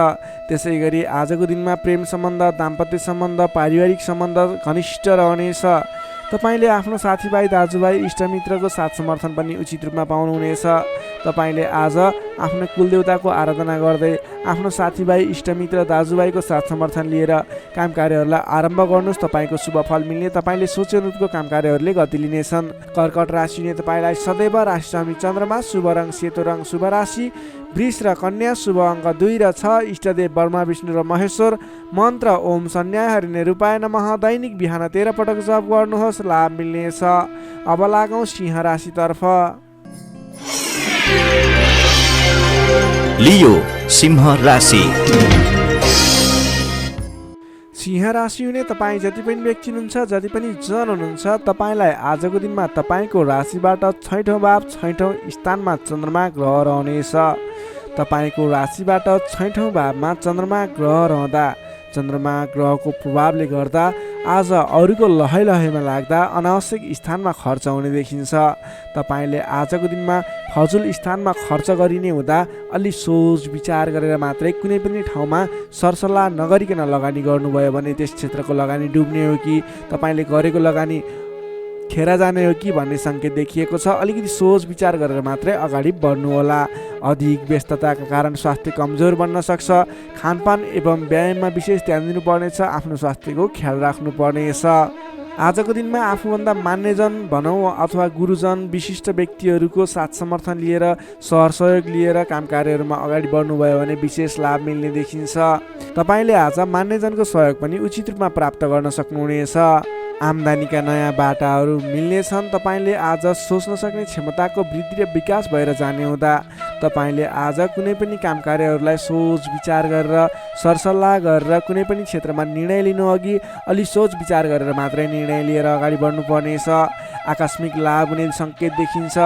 त्यसै गरी आजको दिनमा प्रेम सम्बन्ध, दाम्पत्य सम्बन्ध, पारिवारिक सम्बन्ध घनिष्ठ रहनेछ। तपाईँले आफ्नो साथीभाइ दाजुभाइ इष्टमित्रको साथ समर्थन पनि उचित रूपमा पाउनुहुनेछ। तपाईँले आज आफ्नो कुलदेवताको आराधना गर्दै आफ्नो साथीभाइ इष्टमित्र दाजुभाइको साथ समर्थन लिएर काम कार्यहरूलाई आरम्भ गर्नुहोस्। तपाईँको शुभ फल मिल्ने, तपाईँले सोचे अनुरूपको काम कार्यहरूले गति लिनेछन्। कर्कट राशिले तपाईँलाई सदैव राशिस्वामी चन्द्रमा, शुभ रङ सेतो रङ, शुभ राशि वृष र कन्या, शुभ अङ्क 2 र 6, इष्टदेव ब्रह्मा विष्णु र महेश्वर, मन्त्र ओम सन्याहरिणे रूपाय नमः। दैनिक बिहान 13 पटक जप गर्नुहोस्, लाभ मिल्नेछ। अब लागौँ सिंह राशितर्फ। लियो सिंह राशि। सिंह राशि हुने तपाईँ जति पनि व्यक्ति हुनुहुन्छ, जति पनि जन हुनुहुन्छ, तपाईँलाई आजको दिनमा तपाईँको राशिबाट 6औं भाव 6औं स्थानमा चन्द्रमा ग्रह रहनेछ। तपाईँको राशिबाट 6औं भावमा चन्द्रमा ग्रह रहँदा चन्द्रमा ग्रहको प्रभावले गर्दा आज अरूको लहैमा लाग्दा अनावश्यक स्थानमा खर्च हुने देखिन्छ। तपाईँले आजको दिनमा फजुल स्थानमा खर्च गरिने हुँदा अलि सोच विचार गरेर मात्रै कुनै पनि ठाउँमा सरसल्लाह नगरिकन लगानी गर्नुभयो भने त्यस क्षेत्रको लगानी डुब्ने हो कि तपाईँले गरेको लगानी खेर जाने हो कि भन्ने सङ्केत देखिएको छ। अलिकति सोच विचार गरेर मात्रै अगाडि बढ्नुहोला। अधिक व्यस्तताका कारण स्वास्थ्य कमजोर बन्न सक्छ। खानपान एवं व्यायाममा विशेष ध्यान दिनुपर्नेछ। आफ्नो स्वास्थ्यको ख्याल राख्नुपर्नेछ। आजको दिनमा आफूभन्दा मान्यजन भनौँ अथवा गुरुजन विशिष्ट व्यक्तिहरूको साथ समर्थन लिएर सहयोग लिएर काम कार्यहरूमा अगाडि बढ्नुभयो भने विशेष लाभ मिल्ने देखिन्छ। तपाईँले आज मान्यजनको सहयोग पनि उचित रूपमा प्राप्त गर्न सक्नुहुनेछ। आम्दानीका नयाँ बाटाहरू मिल्नेछन्। तपाईँले आज सोच्न सक्ने क्षमताको वृद्धि र विकास भएर जाने हुँदा तपाईँले आज कुनै पनि काम कार्यहरूलाई सोच विचार गरेर सरसल्लाह गरेर कुनै पनि क्षेत्रमा निर्णय लिनु अघि अलि सोच विचार गरेर मात्रै निर्णय लिएर अगाडि बढ्नुपर्नेछ। आकस्मिक लाभ हुने सङ्केत देखिन्छ।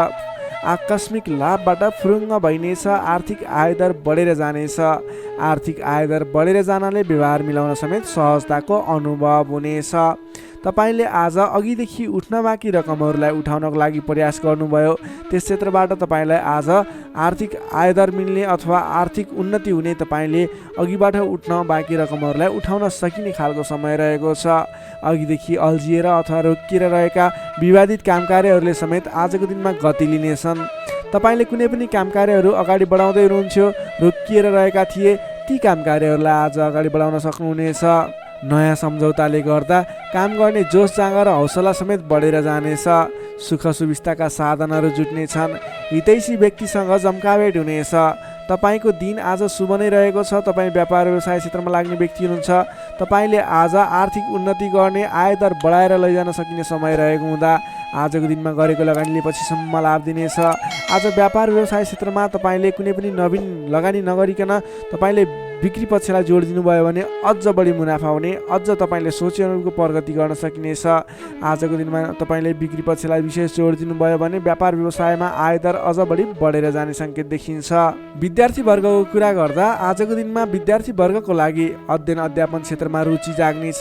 आकस्मिक लाभबाट फुरुङ्ग भइनेछ। आर्थिक आयदर बढेर जानेछ। आर्थिक आयदर बढेर जानाले व्यवहार मिलाउन समेत सहजताको अनुभव हुनेछ। तपाईँले आज अघिदेखि उठ्न बाँकी रकमहरूलाई उठाउनको लागि प्रयास गर्नुभयो, त्यस क्षेत्रबाट तपाईँलाई आज आर्थिक आयदर मिल्ने अथवा आर्थिक उन्नति हुने, तपाईँले अघिबाट उठ्न बाँकी रकमहरूलाई उठाउन सकिने खालको समय रहेको छ। अघिदेखि अल्झिएर अथवा रोकिएर रहेका विवादित काम कार्यहरूले समेत आजको दिनमा गति लिनेछन्। तपाईँले कुनै पनि काम कार्यहरू अगाडि बढाउँदै हुनुहुन्थ्यो, रोकिएर रहेका थिए, ती काम कार्यहरूलाई आज अगाडि बढाउन सक्नुहुनेछ। नयाँ सम्झौताले गर्दा काम गर्ने जोस जाँगर र हौसला समेत बढेर जानेछ। सुख सुविस्ताका साधनहरू जुट्नेछन्। हितैषी व्यक्तिसँग जम्काभेट हुनेछ। तपाईँको दिन आज शुभ नै रहेको छ। तपाईँ व्यापार व्यवसाय क्षेत्रमा लाग्ने व्यक्ति हुनुहुन्छ। तपाईँले आज आर्थिक उन्नति गर्ने, आयदर बढाएर लैजान सकिने समय रहेको हुँदा आजको दिनमा गरेको लगानीले पछिसम्म लाभ दिनेछ। आज व्यापार व्यवसाय क्षेत्रमा तपाईँले कुनै पनि नवीन लगानी नगरिकन तपाईँले बिक्री पक्षलाई जोड दिनुभयो भने अझ बढी मुनाफा हुने, अझ तपाईँले सोचे अनुरूपको प्रगति गर्न सकिनेछ। आजको दिनमा तपाईँले बिक्री पक्षलाई विशेष जोड दिनुभयो भने व्यापार व्यवसायमा आयदर अझ बढी बढेर जाने सङ्केत देखिन्छ। विद्यार्थी वर्गको कुरा गर्दा आजको दिनमा विद्यार्थी वर्गको लागि अध्ययन अध्यापन क्षेत्रमा रुचि जाग्नेछ।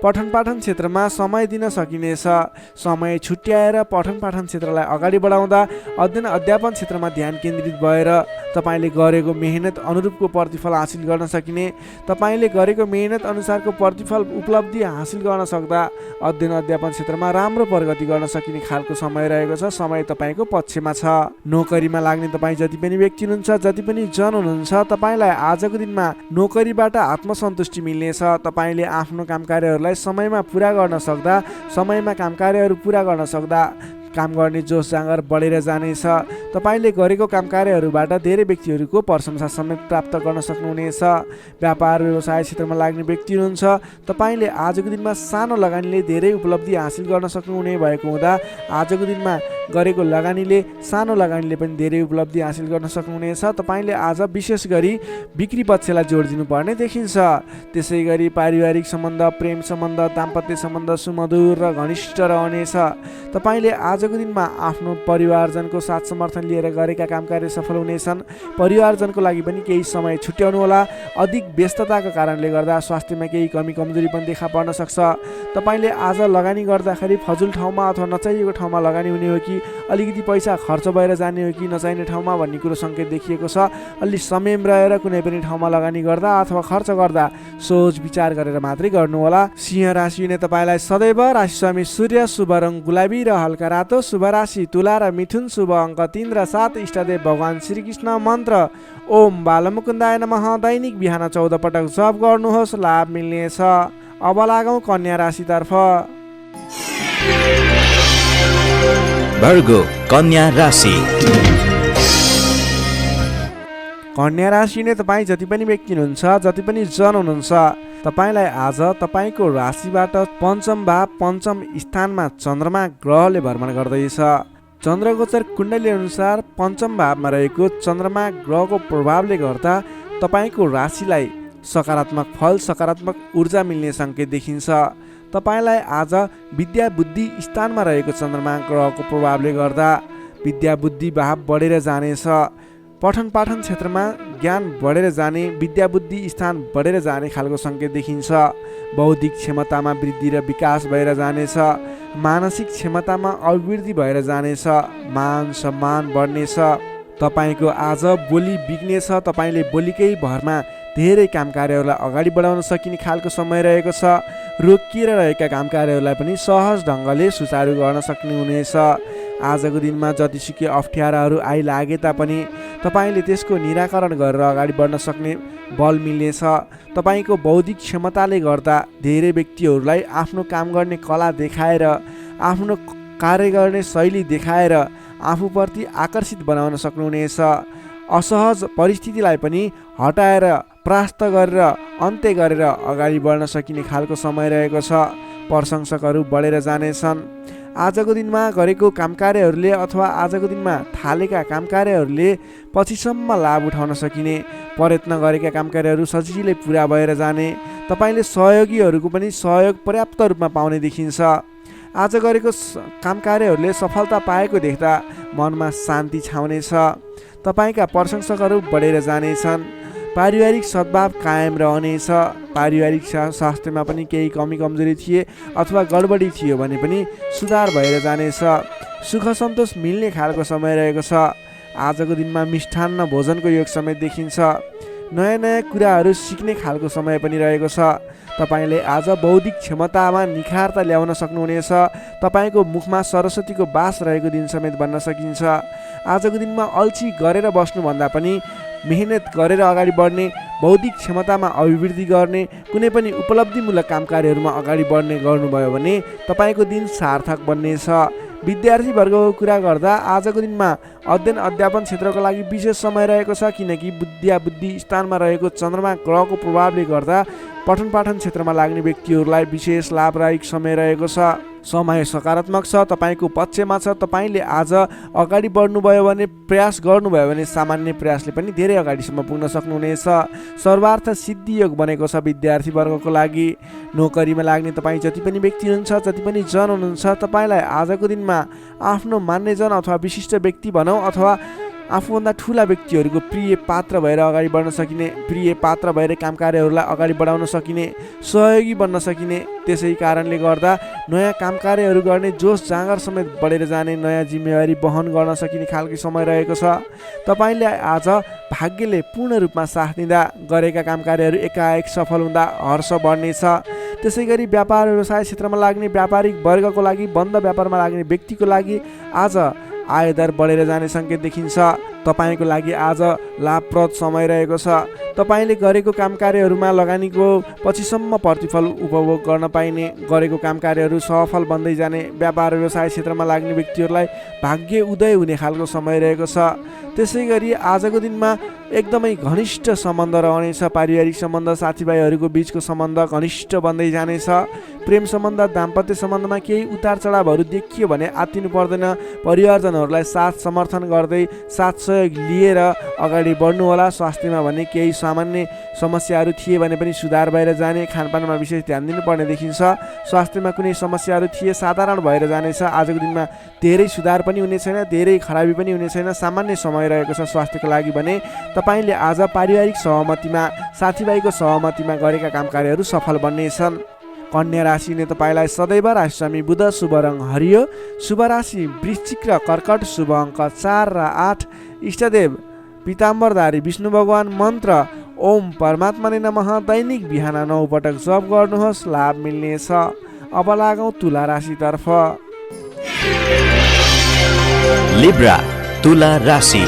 पठन पाठन क्षेत्रमा समय दिन सकिनेछ। समय छुट्याएर पठन पाठन क्षेत्रलाई अगाडि बढाउँदा अध्ययन अध्यापन क्षेत्रमा ध्यान केन्द्रित भएर तपाईँले गरेको मेहनत अनुरूपको प्रतिफल हासिल गर्न सकिने, तपाईँले गरेको मेहनत अनुसारको प्रतिफल उपलब्धि हासिल गर्न सक्दा अध्ययन अध्यापन क्षेत्रमा राम्रो प्रगति गर्न सकिने खालको समय रहेको छ। समय तपाईँको पक्षमा छ। नोकरीमा लाग्ने तपाईँ जति पनि व्यक्ति हुनुहुन्छ, जति पनि जन हुनुहुन्छ, तपाईँलाई आजको दिनमा नोकरीबाट आत्मसन्तुष्टि मिल्नेछ। तपाईँले आफ्नो काम कार्यहरूलाई समयमा पुरा गर्न सक्दा, समयमा काम कार्यहरू पुरा गर्न सक्दा काम गर्ने जोस जाँगर बढेर जानेछ। तपाईँले गरेको काम कार्यहरूबाट धेरै व्यक्तिहरूको प्रशंसा समेत प्राप्त गर्न सक्नुहुनेछ। व्यापार व्यवसाय क्षेत्रमा लाग्ने व्यक्ति हुनुहुन्छ, तपाईँले आजको दिनमा सानो लगानीले धेरै उपलब्धि हासिल गर्न सक्नुहुने भएको हुँदा आजको दिनमा गरेको लगानीले, सानो लगानीले पनि धेरै उपलब्धि हासिल गर्न सक्नुहुनेछ। तपाईँले आज विशेष गरी बिक्री पक्षलाई जोड दिनुपर्ने देखिन्छ। त्यसै गरी पारिवारिक सम्बन्ध, प्रेम सम्बन्ध, दाम्पत्य सम्बन्ध सुमधुर र घनिष्ठ रहनेछ। तपाईँले आजको दिनमा आफ्नो परिवारजनको साथ समर्थन लिएर गरेका काम कार्य सफल हुनेछन्। परिवारजनको लागि पनि केही समय छुट्याउनु होला। अधिक व्यस्तताको कारणले गर्दा स्वास्थ्यमा केही कमी कमजोरी पनि देखा पर्न सक्छ। तपाईँले आज लगानी गर्दाखेरि फजुल ठाउँमा अथवा नचाहिएको ठाउँमा लगानी हुने हो कि अलिकति पैसा खर्च भएर जाने हो कि नचाहिने ठाउँमा भन्ने कुरो सङ्केत देखिएको छ। अलि संयम रहेर कुनै पनि ठाउँमा लगानी गर्दा अथवा खर्च गर्दा सोच विचार गरेर मात्रै गर्नु होला। सिंह राशि हुने तपाईँलाई सदैव राशि स्वामी सूर्य, शुभ रङ गुलाबी र हल्का रातो, शुभ राशि तुला र मिथुन, शुभ अङ्क 3 र 7, इष्टदेव भगवान श्रीकृष्ण, मन्त्र ओम बालमुकुन्दाय नमः। दैनिक बिहान 14 पटक जप गर्नुहोस्, लाभ मिल्नेछ। अब लागौँ कन्या राशितर्फ। भर्गो कन्या राशि। कन्या राशि नै तपाईँ जति पनि व्यक्ति हुनुहुन्छ, जति पनि जन हुनुहुन्छ, तपाईँलाई आज तपाईँको राशिबाट पञ्चम भाव, पञ्चम स्थानमा चन्द्रमा ग्रहले भ्रमण गर्दैछ। चन्द्रगोचर कुण्डली अनुसार पञ्चम भावमा रहेको चन्द्रमा ग्रहको प्रभावले गर्दा तपाईँको राशिलाई सकारात्मक फल, सकारात्मक ऊर्जा मिल्ने सङ्केत देखिन्छ। तपाईँलाई आज विद्या बुद्धि स्थानमा रहेको चन्द्रमा ग्रहको प्रभावले गर्दा विद्या बुद्धि भाव बढेर जानेछ। पठन पाठन क्षेत्रमा ज्ञान बढेर जाने, विद्या बुद्धि स्थान बढेर जाने खालको सङ्केत देखिन्छ। बौद्धिक क्षमतामा वृद्धि र विकास भएर जानेछ। मानसिक क्षमतामा अभिवृद्धि भएर जानेछ। मान सम्मान बढ्नेछ। तपाईँको आज बोली बिग्नेछ। तपाईँले बोलीकै भरमा धेरै काम कार्यहरूलाई अगाडि बढाउन सकिने खालको समय रहेको छ। रोकिएर रहेका काम कार्यहरूलाई पनि सहज ढङ्गले सुचारू गर्न सक्नुहुनेछ। आजको दिनमा जतिसुकै अप्ठ्याराहरू आइलागे तापनि तपाईँले त्यसको निराकरण गरेर अगाडि बढ्न सक्ने बल मिल्नेछ। तपाईँको बौद्धिक क्षमताले गर्दा धेरै व्यक्तिहरूलाई आफ्नो काम गर्ने कला देखाएर, आफ्नो कार्य गर्ने शैली देखाएर आफूप्रति आकर्षित बनाउन सक्नुहुनेछ। असहज परिस्थितिलाई पनि हटाएर, परास्त गरेर, अन्त्य गरेर अगाडि बढ्न सकिने खालको समय रहेको छ। प्रशंसकहरू बढेर जानेछन्। आजको दिनमा गरेको कामकार्यहरूले अथवा आजको दिनमा थालेका कामकार्यहरूले पछिसम्म लाभ उठाउन सकिने, प्रयत्न गरेका कामकार्यहरू सजिलै पुरा भएर जाने, तपाईँले सहयोगीहरूको पनि सहयोग पर्याप्त रूपमा पाउने देखिन्छ। आज गरेको कामकार्यहरूले सफलता पाएको देख्दा मनमा शान्ति छाउनेछ। तपाईँका प्रशंसकहरू बढेर जानेछन्। पारिवारिक सद्भाव कायम रहनेछ। पारिवारिक स्वास्थ्यमा पनि केही कमी कमजोरी थिए अथवा गडबडी थियो भने पनि सुधार भएर जानेछ। सुख सन्तोष मिल्ने खालको समय रहेको छ। आजको दिनमा मिष्ठान्न भोजनको योग समेत देखिन्छ। नयाँ नयाँ कुराहरू सिक्ने खालको समय पनि रहेको छ। तपाईँले आज बौद्धिक क्षमतामा निखारता ल्याउन सक्नुहुनेछ। तपाईँको मुखमा सरस्वतीको बास रहेको दिन समेत भन्न सकिन्छ। आजको दिनमा अल्छी गरेर बस्नुभन्दा पनि मेहनत गरेर अगाडि बढ्ने, बौद्धिक क्षमतामा अभिवृद्धि गर्ने, कुनै पनि उपलब्धिमूलक कामकार्यहरूमा अगाडि बढ्ने गर्नुभयो भने तपाईँको दिन सार्थक बन्नेछ। विद्यार्थी वर्गको कुरा गर्दा आजको दिनमा अध्ययन अध्यापन क्षेत्रको लागि विशेष समय रहेको छ, किनकि बुद्धि स्थानमा रहेको चन्द्रमा ग्रहको प्रभावले गर्दा पठन पाठन क्षेत्रमा लाग्ने व्यक्तिहरूलाई विशेष लाभदायक समय रहेको छ। समय सकारात्मक छ, तपाईँको पक्षमा छ। तपाईँले आज अगाडि बढ्नुभयो भने, प्रयास गर्नुभयो भने सामान्य प्रयासले पनि धेरै अगाडिसम्म पुग्न सक्नुहुनेछ। सर्वार्थ सिद्धि योग बनेको छ विद्यार्थी वर्गको लागि। नोकरीमा लाग्ने तपाईँ जति पनि व्यक्ति हुनुहुन्छ, जति पनि जन हुनुहुन्छ, तपाईँलाई आजको दिनमा आफ्नो मान्यजन अथवा विशिष्ट व्यक्ति भनौँ अथवा आफूभन्दा ठुला व्यक्तिहरूको प्रिय पात्र भएर अगाडि बढ्न सकिने, प्रिय पात्र भएर काम कार्यहरूलाई अगाडि बढाउन सकिने, सहयोगी बन्न सकिने। त्यसै कारणले गर्दा नयाँ काम कार्यहरू गर्ने जोस जाँगर समेत बढेर जाने, नयाँ जिम्मेवारी वहन गर्न सकिने खालको समय रहेको छ। तपाईँले आज भाग्यले पूर्ण रूपमा साथ दिँदा गरेका काम कार्यहरू एकाएक सफल हुँदा हर्ष बढ्नेछ। त्यसै गरी व्यापार व्यवसाय क्षेत्रमा लाग्ने व्यापारिक वर्गको लागि, बन्द व्यापारमा लाग्ने व्यक्तिको लागि आज आयदर बढेर जाने सङ्केत देखिन्छ। तपाईँको लागि आज लाभप्रद समय रहेको छ। तपाईँले गरेको काम कार्यहरूमा लगानीको पछिसम्म प्रतिफल उपभोग गर्न पाइने, गरेको काम कार्यहरू सफल बन्दै जाने, व्यापार व्यवसाय क्षेत्रमा लाग्ने व्यक्तिहरूलाई भाग्य उदय हुने खालको समय रहेको छ। त्यसै गरी आजको दिनमा एकदमै घनिष्ठ सम्बन्ध रहनेछ। पारिवारिक सम्बन्ध, साथीभाइहरूको बिचको सम्बन्ध घनिष्ठ बन्दै जानेछ। प्रेम सम्बन्ध, दाम्पत्य सम्बन्धमा केही उतार चढावहरू देखियो भने आत्तिनु पर्दैन। परिवारजनहरूलाई साथ समर्थन गर्दै, साथ सहयोग लिएर अगाडि बढ्नुहोला। स्वास्थ्यमा भने केही सामान्य समस्याहरू थिए भने पनि सुधार भएर जाने, खानपानमा विशेष ध्यान दिनुपर्ने देखिन्छ। स्वास्थ्यमा कुनै समस्याहरू थिए साधारण भएर जानेछ। आजको दिनमा धेरै सुधार पनि हुने छैन, धेरै खराबी पनि हुने छैन, सामान्य समय रहेको छ स्वास्थ्यको लागि भने। तपाईँले आज पारिवारिक सहमतिमा, साथीभाइको सहमतिमा गरेका काम कार्यहरू सफल बन्नेछन्। कन्या राशिले तपाईँलाई सदैव राशिस्वामी बुध, शुभ रङ हरियो, शुभ राशि वृश्चिक र कर्कट, शुभ अङ्क 4 र 8, इष्टदेव पीताम्बरधारी विष्णु भगवान, मन्त्र ओम परमात्माले नमः। दैनिक बिहान 9 पटक जप गर्नुहोस्, लाभ मिल्नेछ। अब लागौँ तुला राशितर्फ। लिब्रा तुला राशि।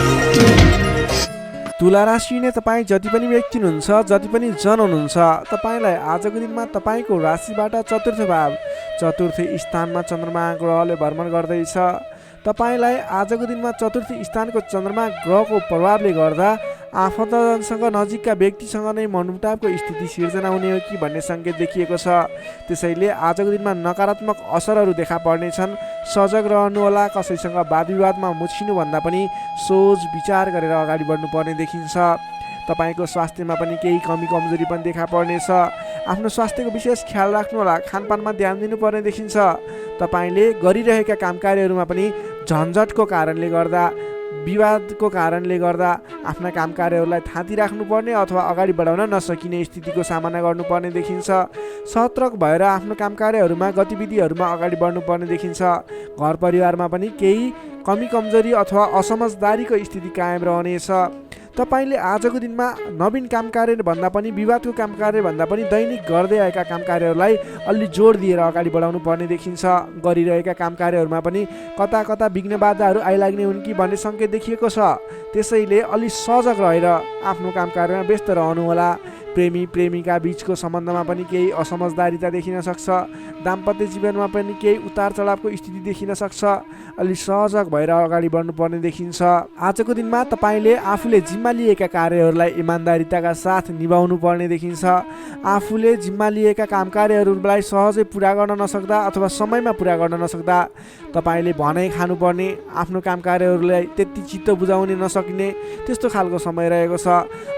तुला राशिले तपाईँ जति पनि व्यक्ति हुनुहुन्छ, जति पनि जन हुनुहुन्छ, तपाईँलाई आजको दिनमा तपाईँको राशिबाट चतुर्थ भाव, चतुर्थ स्थानमा चन्द्रमा ग्रहले भ्रमण गर्दैछ। तपाईँलाई आजको दिनमा चतुर्थ स्थानको चन्द्रमा ग्रहको प्रभावले गर्दा आफन्तजनसँग, नजिकका व्यक्तिसँग नै मनमुटावको स्थिति सिर्जना हुने हो कि भन्ने सङ्केत देखिएको छ। त्यसैले आजको दिनमा नकारात्मक असरहरू देखा पर्नेछन्। सजग रहनुहोला। कसैसँग वाद विवादमा मुछिनुभन्दा पनि सोच विचार गरेर अगाडि बढ्नुपर्ने देखिन्छ। तपाईँको स्वास्थ्यमा पनि केही कमी कमजोरी पनि देखा पर्नेछ। आफ्नो स्वास्थ्यको विशेष ख्याल राख्नुहोला। खानपानमा ध्यान दिनुपर्ने देखिन्छ। तपाईँले गरिरहेका काम कार्यहरूमा पनि झन्झटको कारणले गर्दा, विवादको कारणले गर्दा आफ्ना काम कार्यहरूलाई थाँती राख्नुपर्ने अथवा अगाडि बढाउन नसकिने स्थितिको सामना गर्नुपर्ने देखिन्छ। सतर्क भएर आफ्नो काम कार्यहरूमा, गतिविधिहरूमा अगाडि बढ्नुपर्ने देखिन्छ। घर परिवारमा पनि केही कमी कमजोरी अथवा असमझदारीको स्थिति कायम रहनेछ। तपाईँले आजको दिनमा नवीन काम कार्य भन्दा पनि, विवादको काम कार्य भन्दा पनि दैनिक गर्दै आएका काम कार्यहरूलाई अलि जोड दिएर अगाडि बढाउनु पर्ने देखिन्छ। गरिरहेका काम कार्यहरूमा पनि कता कता विघ्न बाधाहरू आइलाग्ने हुन् कि भन्ने सङ्केत देखिएको छ। त्यसैले अलि सजग रहेर आफ्नो काम कार्यमा व्यस्त रहनुहोला। प्रेमी प्रेमिका बीचको सम्बन्धमा पनि केही असमझदारीता देखिन सक्छ। दाम्पत्य जीवनमा पनि केही उतार चढावको स्थिति देखिन सक्छ। अलि सहजक भएर अगाडि बढ्नुपर्ने देखिन्छ। आजको दिनमा तपाईँले आफूले जिम्मा लिएका कार्यहरूलाई इमान्दारिताका साथ निभाउनु पर्ने देखिन्छ। आफूले जिम्मा लिएका काम कार्यहरूलाई सहजै पुरा गर्न नसक्दा अथवा समयमा पुरा गर्न नसक्दा तपाईँले भनाइ खानुपर्ने, आफ्नो काम कार्यहरूलाई त्यति चित्त बुझाउन नसकिने त्यस्तो खालको समय रहेको छ।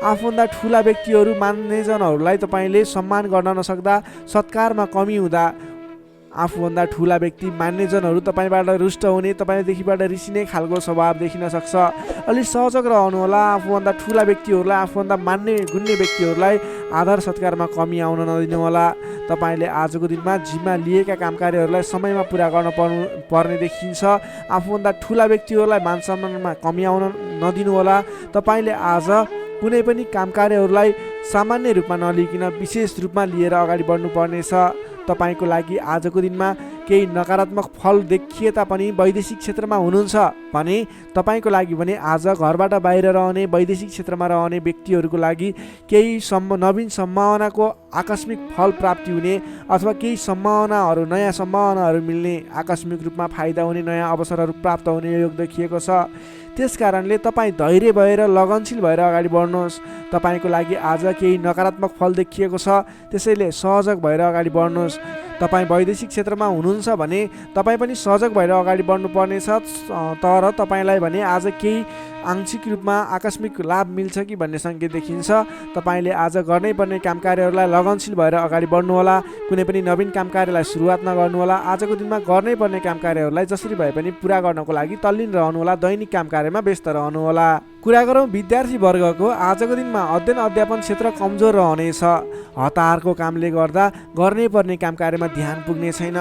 आफूभन्दा ठुला व्यक्तिहरू मान्नेजनहरूलाई तपाईँले सम्मान गर्न नसक्दा, सत्कारमा कमी हुँदा आफूभन्दा ठुला व्यक्ति मान्नेजनहरू तपाईँबाट रुष्ट हुने, तपाईँदेखिबाट रिसिने खालको स्वभाव देखिन सक्छ। अलि सहजक रहनुहोला। आफूभन्दा ठुला व्यक्तिहरूलाई, आफूभन्दा मान्ने गुन्ने व्यक्तिहरूलाई आदर सत्कारमा कमी आउन नदिनुहोला। तपाईँले आजको दिनमा जिम्मा लिएका काम कार्यहरूलाई समयमा पुरा गर्न पर्ने देखिन्छ। आफूभन्दा ठुला व्यक्तिहरूलाई मान सम्मानमा कमी आउन नदिनुहोला। तपाईँले आज कुनै पनि काम कार्यहरूलाई सामान्य रूपमा नलिकन विशेष रूपमा लिएर अगाडि बढ्नुपर्नेछ। तपाईँको लागि आजको दिनमा केही नकारात्मक फल देखिए तापनि वैदेशिक क्षेत्रमा हुनुहुन्छ भने तपाईँको लागि भने आज घरबाट बाहिर रहने, वैदेशिक क्षेत्रमा रहने व्यक्तिहरूको लागि केही नवीन सम्भावनाको आकस्मिक फल प्राप्ति हुने अथवा केही सम्भावनाहरू, नयाँ सम्भावनाहरू मिल्ने, आकस्मिक रूपमा फाइदा हुने, नयाँ अवसरहरू प्राप्त हुने योग देखिएको छ। त्यस कारणले तपाईँ धैर्य भएर लगनशील भएर अगाडि बढ्नुहोस्। तपाईँको लागि आज केही नकारात्मक फल देखिएको छ, त्यसैले सहजक भएर अगाडि बढ्नुहोस्। तपाईँ वैदेशिक क्षेत्रमा हुनुहुन्छ भने तपाईँ पनि सहजक भएर अगाडि बढ्नुपर्नेछ। तर तपाईँलाई भने आज केही आंशिक रूपमा आकस्मिक लाभ मिल्छ कि भन्ने सङ्केत देखिन्छ। तपाईँले आज गर्नै पर्ने काम कार्यहरूलाई लगनशील भएर अगाडि बढ्नुहोला। कुनै पनि नवीन काम कार्यलाई सुरुवात नगर्नुहोला। आजको दिनमा गर्नै पर्ने काम कार्यहरूलाई जसरी भए पनि पुरा गर्नको लागि तल्लीन रहनुहोला। दैनिक काम कार्यमा व्यस्त रहनुहोला। कुरा गरौँ विद्यार्थी वर्गको, आजको दिनमा अध्ययन अध्यापन क्षेत्र कमजोर रहनेछ। हतारको कामले गर्दा गर्नै पर्ने काम कार्यमा ध्यान पुग्ने छैन।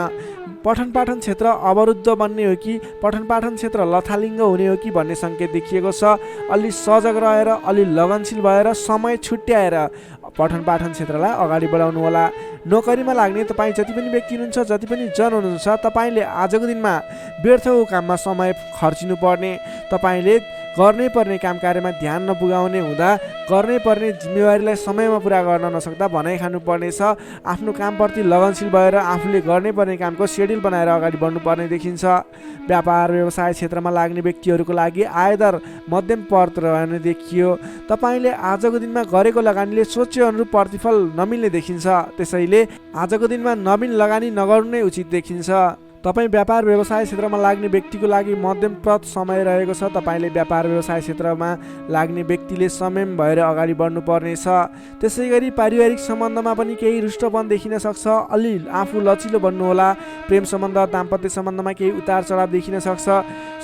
पठन पाठन क्षेत्र अवरुद्ध बन्ने हो कि पठन पाठन क्षेत्र लथालिङ्ग हुने हो कि भन्ने सङ्केत देखिएको छ। अलि सजग रहेर, अलि लगनशील भएर, समय छुट्याएर पठन पाठन क्षेत्रलाई अगाडि बढाउनु होला। नोकरीमा लाग्ने तपाईँ जति पनि व्यक्ति हुनुहुन्छ, जति पनि जन हुनुहुन्छ, तपाईँले आजको दिनमा व्यर्थको काममा समय खर्चिनु पर्ने, तपाईँले गर्नै पर्ने काम कार्यमा ध्यान नपुगाउने हुँदा गर्नै पर्ने जिम्मेवारीलाई समयमा पुरा गर्न नसक्दा भनाइ खानुपर्नेछ। आफ्नो कामप्रति लगनशील भएर आफूले गर्नै पर्ने कामको सेड्युल बनाएर अगाडि बढ्नुपर्ने देखिन्छ। व्यापार व्यवसाय क्षेत्रमा लाग्ने व्यक्तिहरूको लागि आयदर मध्यम पद रहने देखियो। तपाईँले आजको दिनमा गरेको लगानीले सोचे अनुरूप प्रतिफल नमिल्ने देखिन्छ। त्यसैले आजको दिनमा नवीन लगानी नगर्नु नै उचित देखिन्छ। तपाईँ व्यापार व्यवसाय क्षेत्रमा लाग्ने व्यक्तिको लागि मध्यमप्रद समय रहेको छ। तपाईँले व्यापार व्यवसाय क्षेत्रमा लाग्ने व्यक्तिले संयम भएर अगाडि बढ्नुपर्नेछ। त्यसै गरी पारिवारिक सम्बन्धमा पनि केही रुष्टपन देखिन सक्छ। अलि आफू लचिलो बन्नुहोला। प्रेम सम्बन्ध, दाम्पत्य सम्बन्धमा केही उतार चढाव देखिन सक्छ।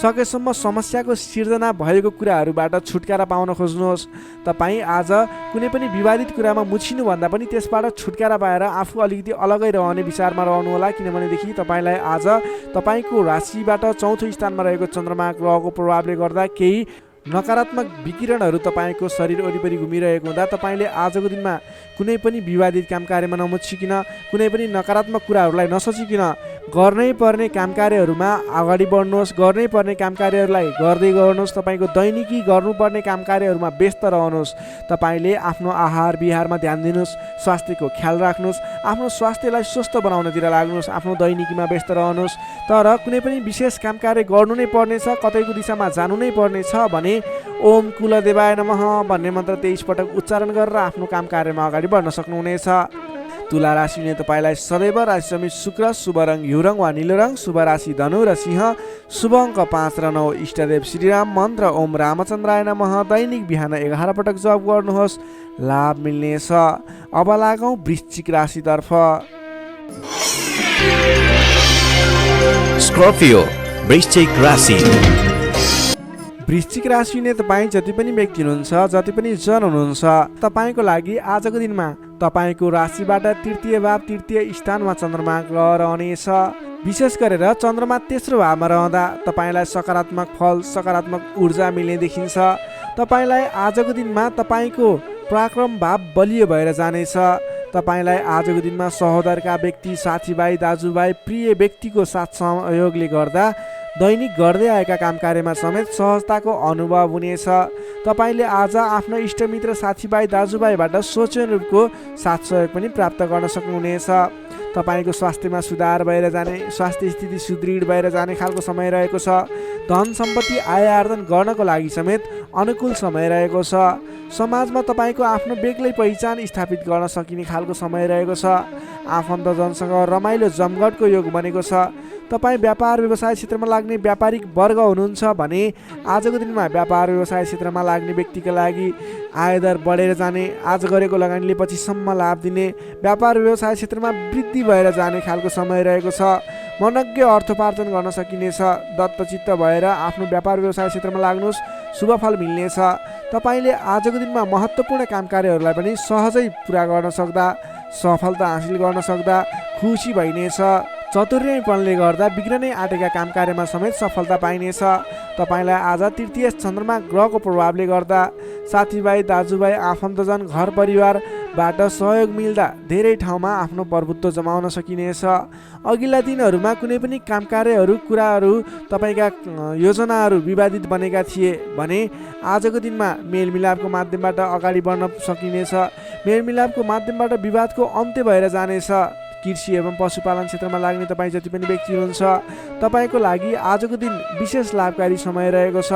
सकेसम्म समस्याको सिर्जना भएको कुराहरूबाट छुटकारा पाउन खोज्नुहोस्। तपाईँ आज कुनै पनि विवादित कुरामा मुछिनुभन्दा पनि त्यसबाट छुटकारा पाएर आफू अलिकति अलगै रहने विचारमा रहनुहोला। किनभनेदेखि तपाईँलाई आज तपाईको राशिबाट चौथो स्थानमा रहेको चन्द्रमा ग्रहको प्रभावले गर्दा केही नकारात्मक विकिरणहरू तपाईँको शरीर वरिपरि घुमिरहेको हुँदा तपाईँले आजको दिनमा कुनै पनि विवादित काम कार्यमा नमुछिकन, कुनै पनि नकारात्मक कुराहरूलाई नसोचिकन गर्नै पर्ने काम कार्यहरूमा अगाडि बढ्नुहोस्। गर्नै पर्ने काम कार्यहरूलाई गर्दै गर्नुहोस्। तपाईँको दैनिकी गर्नुपर्ने काम कार्यहरूमा व्यस्त रहनुहोस्। तपाईँले आफ्नो आहार विहारमा ध्यान दिनुहोस्। स्वास्थ्यको ख्याल राख्नुहोस्। आफ्नो स्वास्थ्यलाई स्वस्थ बनाउनतिर लाग्नुहोस्। आफ्नो दैनिकीमा व्यस्त रहनुहोस्। तर कुनै पनि विशेष काम कार्य गर्नु नै पर्नेछ, कतैको दिशामा जानु नै पर्नेछ भने ओम कुलदेवाय नमः भन्ने मन्त्र 23 पटक उच्चारण गरेर आफ्नो काम कार्यमा अगाडि बढ्न सक्नुहुनेछ। तुला राशिले तपाईँलाई सदैव राशि समित शुक्र, शुभ रङ हिउँ रङ वा निलो रङ, शुभ राशि धनु र सिंह, शुभ अङ्क 5 र 9, इष्टदेव श्रीराम, मन्त्र ओम रामचन्द्राय नमः दैनिक बिहान 11 पटक जप गर्नुहोस्। लाभ मिल्नेछ। अब लागौँ वृश्चिक राशितर्फ। स्कर्पियो वृश्चिक राशि। वृश्चिक राशिले तपाईँ जति पनि व्यक्ति हुनुहुन्छ, जति पनि जन हुनुहुन्छ, तपाईँको लागि आजको दिनमा तपाईँको राशिबाट तृतीय भाव, तृतीय स्थानमा चन्द्रमा ग्रह रहनेछ। विशेष गरेर चन्द्रमा तेस्रो भावमा रहँदा तपाईँलाई सकारात्मक फल, सकारात्मक ऊर्जा मिल्ने देखिन्छ। तपाईँलाई आजको दिनमा तपाईँको पराक्रम भाव बलियो भएर जानेछ। तपाईँलाई आजको दिनमा सहोदरका व्यक्ति, साथीभाइ, दाजुभाइ, प्रिय व्यक्तिको साथ सहयोगले गर्दा दैनिक गर्दै आएका काम कार्यमा समेत सहजताको अनुभव हुनेछ। तपाईँले आज आफ्नो इष्टमित्र साथीभाइ दाजुभाइबाट सोचे रूपको साथ सहयोग पनि प्राप्त गर्न सक्नुहुनेछ। तपाईँको स्वास्थ्यमा सुधार भएर जाने, स्वास्थ्य स्थिति सुदृढ भएर जाने खालको समय रहेको छ। धन सम्पत्ति आय आर्जन गर्नको लागि समेत अनुकूल समय रहेको छ। समाजमा तपाईँको आफ्नो बेग्लै पहिचान स्थापित गर्न सकिने खालको समय रहेको छ। आफन्तजनसँग रमाइलो जमघटको योग बनेको छ। तपाईँ व्यापार व्यवसाय क्षेत्रमा लाग्ने व्यापारिक वर्ग हुनुहुन्छ भने आजको दिनमा व्यापार व्यवसाय क्षेत्रमा लाग्ने व्यक्तिका लागि आयदर बढेर जाने, आज गरेको लगानीले पछिसम्म लाभ दिने, व्यापार व्यवसाय क्षेत्रमा वृद्धि भएर जाने खालको समय रहेको छ। मनज्ञ अर्थोपार्जन गर्न सकिनेछ। दत्तचित्त भएर आफ्नो व्यापार व्यवसाय क्षेत्रमा लाग्नुहोस्, शुभ फल मिल्नेछ। तपाईँले आजको दिनमा महत्त्वपूर्ण काम कार्यहरूलाई पनि सहजै पुरा गर्न सक्दा, सफलता हासिल गर्न सक्दा खुसी भइनेछ। चतुर्यपनले गर्दा बिग्रनै आँटेका काम कार्यमा समेत सफलता पाइनेछ। तपाईँलाई आज तृतीय चन्द्रमा ग्रहको प्रभावले गर्दा साथीभाइ दाजुभाइ आफन्तजन घर परिवारबाट सहयोग मिल्दा धेरै ठाउँमा आफ्नो प्रभुत्व जमाउन सकिनेछ। अघिल्ला दिनहरूमा कुनै पनि काम कार्यहरू कुराहरू तपाईँका योजनाहरू विवादित बनेका थिए भने आजको दिनमा मेलमिलापको माध्यमबाट अगाडि बढ्न सकिनेछ। मेलमिलापको माध्यमबाट विवादको अन्त्य भएर जानेछ। कृषि एवं पशुपालन क्षेत्रमा लाग्ने तपाईँ जति पनि व्यक्ति हुनुहुन्छ तपाईँको लागि आजको दिन विशेष लाभकारी समय रहेको छ।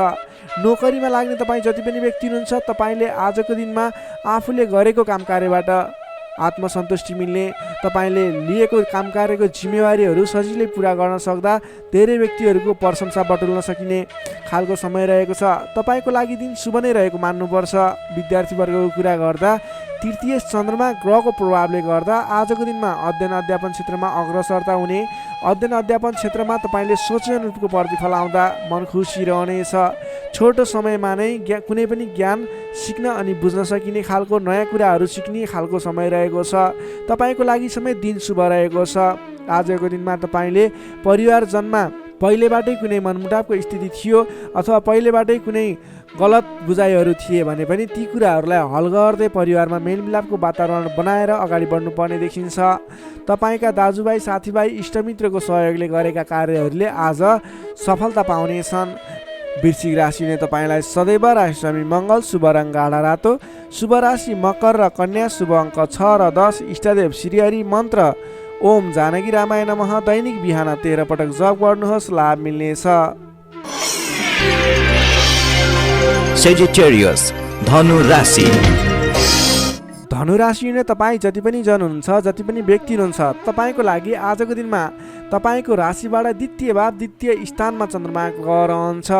नोकरीमा लाग्ने तपाईँ जति पनि व्यक्ति हुनुहुन्छ तपाईँले आजको दिनमा आफूले गरेको काम कार्यबाट आत्मसन्तुष्टि मिल्ने, तपाईँले लिएको काम कार्यको जिम्मेवारीहरू सजिलै पुरा गर्न सक्दा धेरै व्यक्तिहरूको प्रशंसा बटुल्न सकिने खालको समय रहेको छ। तपाईँको लागि दिन शुभ नै रहेको मान्नुपर्छ। विद्यार्थी वर्गको कुरा गर्दा तृतीय चन्द्रमा ग्रहको प्रभावले गर्दा आजको दिनमा अध्ययन अध्यापन क्षेत्रमा अग्रसरता हुने, अध्ययन अध्यापन क्षेत्रमा तपाईँले सोचे अनुरूपको प्रतिफल आउँदा मन खुसी रहनेछ। छोटो समयमा नै कुनै पनि ज्ञान सिक्न अनि बुझ्न सकिने खालको नयाँ कुराहरू सिक्ने खालको समय रहेको छ। तपाईँको लागि समय दिन शुभ रहेको छ। आजको दिनमा तपाईँले परिवारजनमा पहिलेबाटै कुनै मनमुटावको स्थिति थियो अथवा पहिलेबाटै कुनै गलत बुझाइहरू थिए भने पनि ती कुराहरूलाई हल गर्दै परिवारमा मेलमिलापको वातावरण बनाएर अगाडि बढ्नुपर्ने देखिन्छ। तपाईँका दाजुभाइ साथीभाइ इष्टमित्रको सहयोगले गरेका कार्यहरूले आज सफलता पाउनेछन्। वृश्चिक राशिले तपाईँलाई सदैव राशिस्वामी मङ्गल, शुभ रङ गाढा रातो, शुभ राशि मकर र कन्या, शुभ अङ्क 6 र 10, इष्टदेव श्रीहरि, मन्त्र ओम जानकी रामाय नमः। दैनिक बिहान 13 पटक जप गर्नुहोस्, लाभ मिल्नेछ। Sagittarius, धनु राशि। धनु राशि नै तपाईँ जति पनि जन हुनुहुन्छ, जति पनि व्यक्ति हुनुहुन्छ तपाईँको लागि आजको दिनमा तपाईँको राशिबाट द्वितीय भाव द्वितीय स्थानमा चन्द्रमा ग्रह रहन्छ।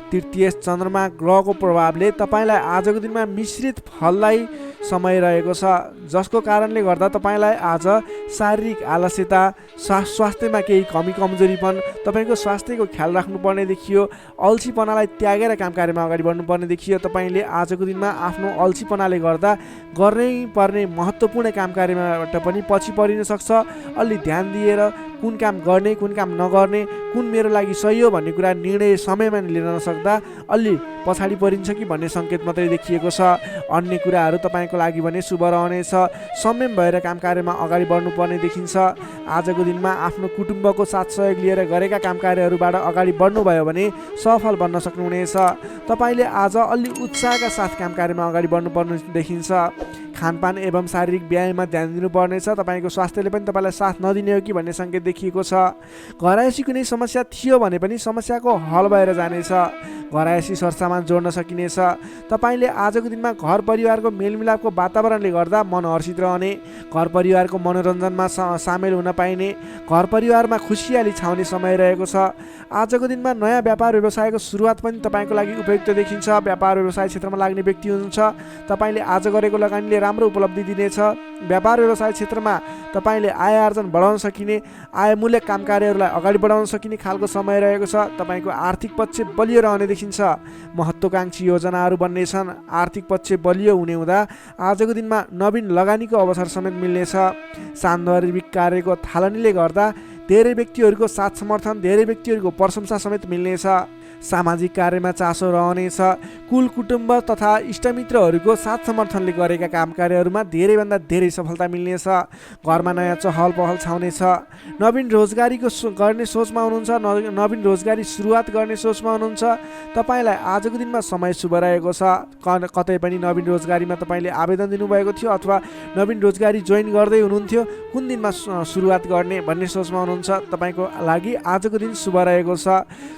तृतीय चन्द्रमा ग्रहको प्रभावले तपाईँलाई आजको दिनमा मिश्रित फलदायी समय रहेको छ, जसको कारणले गर्दा तपाईँलाई आज शारीरिक आलस्यता, स्वास्थ्यमा केही कमी कमजोरीपन, तपाईँको स्वास्थ्यको ख्याल राख्नुपर्ने देखियो। अल्छीपनालाई त्यागेर काम कार्यमा अगाडि बढ्नुपर्ने देखियो। तपाईँले आजको दिनमा आफ्नो अल्छीपनाले गर्दा गर्नै पर्ने महत्त्वपूर्ण काम कार्यबाट पनि पछि परिन सक्छ। अलि ध्यान दिएर कुन काम गर्ने, कुन काम नगर्ने, कुन मेरो लागि सही हो भन्ने कुरा निर्णय समयमा लिन नसक्दा अलि पछाडि परिन्छ कि भन्ने सङ्केत मात्रै देखिएको छ। अन्य कुराहरू तपाईँको लागि भने शुभ रहनेछ। संयम भएर काम कार्यमा अगाडि बढ्नुपर्ने देखिन्छ। आजको दिनमा आफ्नो कुटुम्बको साथ सहयोग लिएर गरेका काम कार्यहरूबाट अगाडि बढ्नुभयो भने सफल बन्न सक्नुहुनेछ। तपाईँले आज अलि उत्साहका साथ काम कार्यमा अगाडि बढ्नुपर्ने देखिन्छ। खानपान एवं शारीरिक व्यायाममा ध्यान दिनुपर्नेछ। तपाईँको स्वास्थ्यले पनि तपाईँलाई साथ नदिने हो कि भन्ने सङ्केत देखिएको छ। घरायसी कुनै समस्या थियो भने पनि समस्याको हल भएर जानेछ। घरायसी सरसामान जोड्न सकिनेछ। तपाईँले आजको दिनमा घर परिवारको मेलमिलापको वातावरणले गर्दा मन हर्षित रहने, घर परिवारको मनोरञ्जनमा सामेल हुन पाइने, घर परिवारमा खुसियाली छाउने समय रहेको छ। आजको दिनमा नयाँ व्यापार व्यवसायको सुरुवात पनि तपाईँको लागि उपयुक्त देखिन्छ। व्यापार व्यवसाय क्षेत्रमा लाग्ने व्यक्ति हुनुहुन्छ तपाईँले आज गरेको लगानीले राम्रो उपलब्धि दिनेछ। व्यापार व्यवसाय क्षेत्रमा तपाईँले आय आर्जन बढाउन सकिने, आयमूलक काम कार्यहरूलाई अगाडि बढाउन सकिने खालको समय रहेको छ। तपाईँको आर्थिक पक्ष बलियो रहने देखिन्छ। महत्त्वकाङ्क्षी योजनाहरू बन्नेछन्। आर्थिक पक्ष बलियो हुने हुँदा आजको दिनमा नवीन लगानीको अवसर समेत मिल्नेछ। सान्दर्भिक कार्यको थालनीले गर्दा धेरै व्यक्तिहरूको साथ समर्थन, धेरै व्यक्तिहरूको प्रशंसा समेत मिल्नेछ। सामाजिक कार्यमा चासो रहनेछ। कुल कुटुम्ब तथा इष्टमित्रहरूको साथ समर्थनले गरेका काम कार्यहरूमा धेरैभन्दा धेरै सफलता मिल्नेछ। घरमा नयाँ चहल पहल छाउनेछ। नवीन रोजगारीको गर्ने सोचमा हुनुहुन्छ, नवीन रोजगारी सुरुवात गर्ने सोचमा हुनुहुन्छ। तपाईँलाई आजको दिनमा समय शुभ रहेको छ। कतै पनि नवीन रोजगारीमा तपाईँले आवेदन दिनुभएको थियो अथवा नवीन रोजगारी जोइन गर्दै हुनुहुन्थ्यो, कुन दिनमा सुरुवात गर्ने भन्ने सोचमा हुनुहुन्छ, तपाईँको लागि आजको दिन शुभ रहेको छ।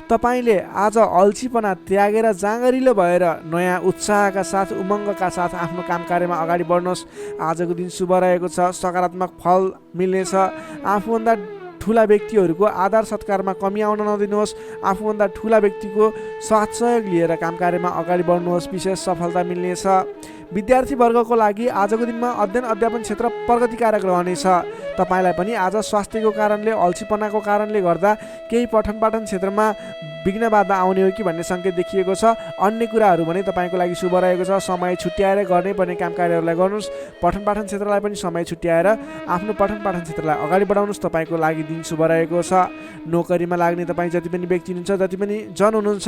तपाईँले आज अल्छीपना त्यागेर जाँगरिलो भएर नयाँ उत्साहका साथ उमङ्गका साथ आफ्नो काम कार्यमा अगाडि बढ्नुहोस्। आजको दिन शुभ रहेको छ। सकारात्मक फल मिल्नेछ। आफूभन्दा ठुला व्यक्तिहरूको आदर सत्कारमा कमी आउन नदिनुहोस्। आफूभन्दा ठुला व्यक्तिको साथ सहयोग लिएर काम कार्यमा अगाडि बढ्नुहोस्। विशेष सफलता मिल्नेछ। विद्यार्थी वर्गको लागि आजको दिनमा अध्ययन अध्यापन क्षेत्र प्रगतिकारक रहनेछ। तपाईँलाई पनि आज स्वास्थ्यको कारणले अल्छीपनाको कारणले गर्दा केही पठन पाठन क्षेत्रमा विघ्न बाधा आउने हो कि भन्ने सङ्केत देखिएको छ। अन्य कुराहरू भने तपाईँको लागि शुभ रहेको छ। समय छुट्याएर गर्नै पर्ने काम कार्यहरूलाई गर्नुहोस्। पठन पाठन क्षेत्रलाई पनि समय छुट्याएर आफ्नो पठन पाठन क्षेत्रलाई अगाडि बढाउनुहोस्। तपाईँको लागि दिन शुभ रहेको छ। नोकरीमा लाग्ने तपाईँ जति पनि व्यक्ति हुनुहुन्छ, जति पनि जन हुनुहुन्छ,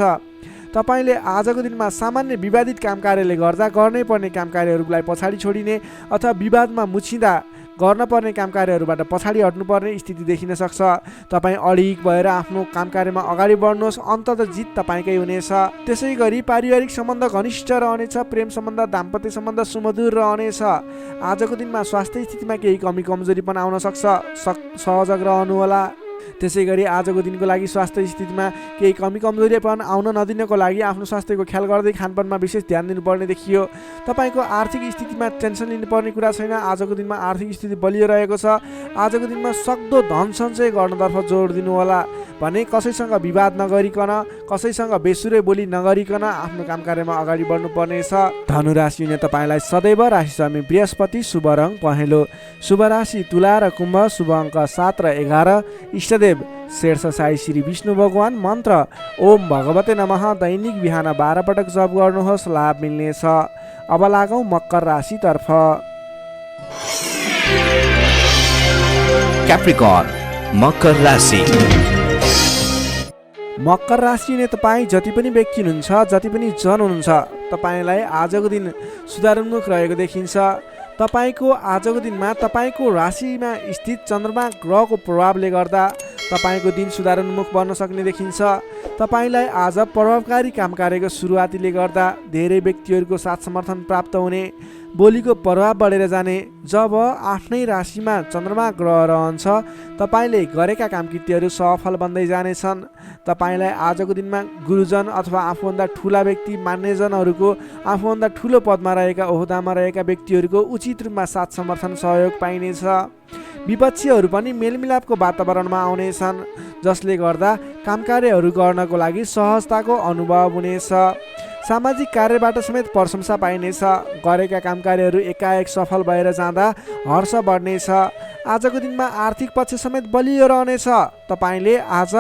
तपाईँले आजको दिनमा सामान्य विवादित काम कार्यले गर्दा गर्नै पर्ने काम कार्यहरूलाई पछाडि छोडिने अथवा विवादमा मुछिँदा गर्न पर्ने काम कार्यहरूबाट पछाडि हट्नुपर्ने स्थिति देखिन सक्छ। तपाईँ अडिग भएर आफ्नो काम कार्यमा अगाडि बढ्नुहोस्। अन्ततः जित तपाईँकै हुनेछ। त्यसै गरी पारिवारिक सम्बन्ध घनिष्ठ रहनेछ। प्रेम सम्बन्ध, दाम्पत्य सम्बन्ध सुमधुर रहनेछ। आजको दिनमा स्वास्थ्य स्थितिमा केही कमी कमजोरी पनि आउन सक्छ, सहजग रहनुहोला। त्यसै गरी आजको दिनको लागि स्वास्थ्य स्थितिमा केही कमी कमजोरी पनि आउन नदिनको लागि आफ्नो स्वास्थ्यको ख्याल गर्दै खानपानमा विशेष ध्यान दिनुपर्ने देखियो। तपाईँको आर्थिक स्थितिमा टेन्सन लिनुपर्ने कुरा छैन। आजको दिनमा आर्थिक स्थिति बलियो रहेको छ। आजको दिनमा सक्दो धन सञ्चय गर्नतर्फ जोड दिनुहोला। भने कसैसँग विवाद नगरिकन, कसैसँग बेसुरै बोली नगरिकन आफ्नो काम कार्यमा अगाडि बढ्नुपर्नेछ। धनु राशि हुने तपाईँलाई सदैव राशिस्वामी बृहस्पति, शुभ रङ पहेँलो। शुभ राशि तुला र कुम्भ, शुभ अङ्क 7 र 11। इष्टदेव शेर्ष साई श्री विष्णु भगवान। मन्त्र ओम भगवते नमः। दैनिक बिहान 12 पटक जप गर्नुहोस्, लाभ मिल्नेछ। अब लागौँ मकर राशितर्फ। क्याप्रिकर्न मकर राशि। मकर राशि हुने तपाईँ जति पनि व्यक्ति हुनुहुन्छ, जति पनि जन हुनुहुन्छ, तपाईँलाई आजको दिन सुधारोन्मुख रहेको देखिन्छ। तपाईँको आजको दिनमा तपाईँको राशिमा स्थित चन्द्रमा ग्रहको प्रभावले गर्दा तपाईँको दिन सुधारोन्मुख बन्न सक्ने देखिन्छ। तपाईँलाई आज प्रभावकारी काम कार्यको सुरुवातीले गर्दा धेरै व्यक्तिहरूको साथ समर्थन प्राप्त हुने, बोलीको प्रभाव बढेर जाने। जब आफ्नै राशिमा चन्द्रमा ग्रह रहन्छ, तपाईँले गरेका काम कृत्यहरू सफल बन्दै जानेछन्। तपाईँलाई आजको दिनमा गुरुजन अथवा आफूभन्दा ठुला व्यक्ति, मान्यजनहरूको, आफूभन्दा ठुलो पदमा रहेका, ओहदामा रहेका व्यक्तिहरूको उचित रूपमा साथ समर्थन सहयोग पाइनेछ। विपक्षीहरू पनि मेलमिलापको वातावरणमा आउनेछन्, जसले गर्दा काम कार्यहरू गर्नको लागि सहजताको अनुभव हुनेछ। सामाजिक कार्यबाट समेत प्रशंसा पाइनेछ। गरेका काम कार्यहरू एकाएक सफल भएर जाँदा हर्ष बढ्नेछ। आजको दिनमा आर्थिक पक्ष समेत बलियो रहनेछ। तपाईँले आज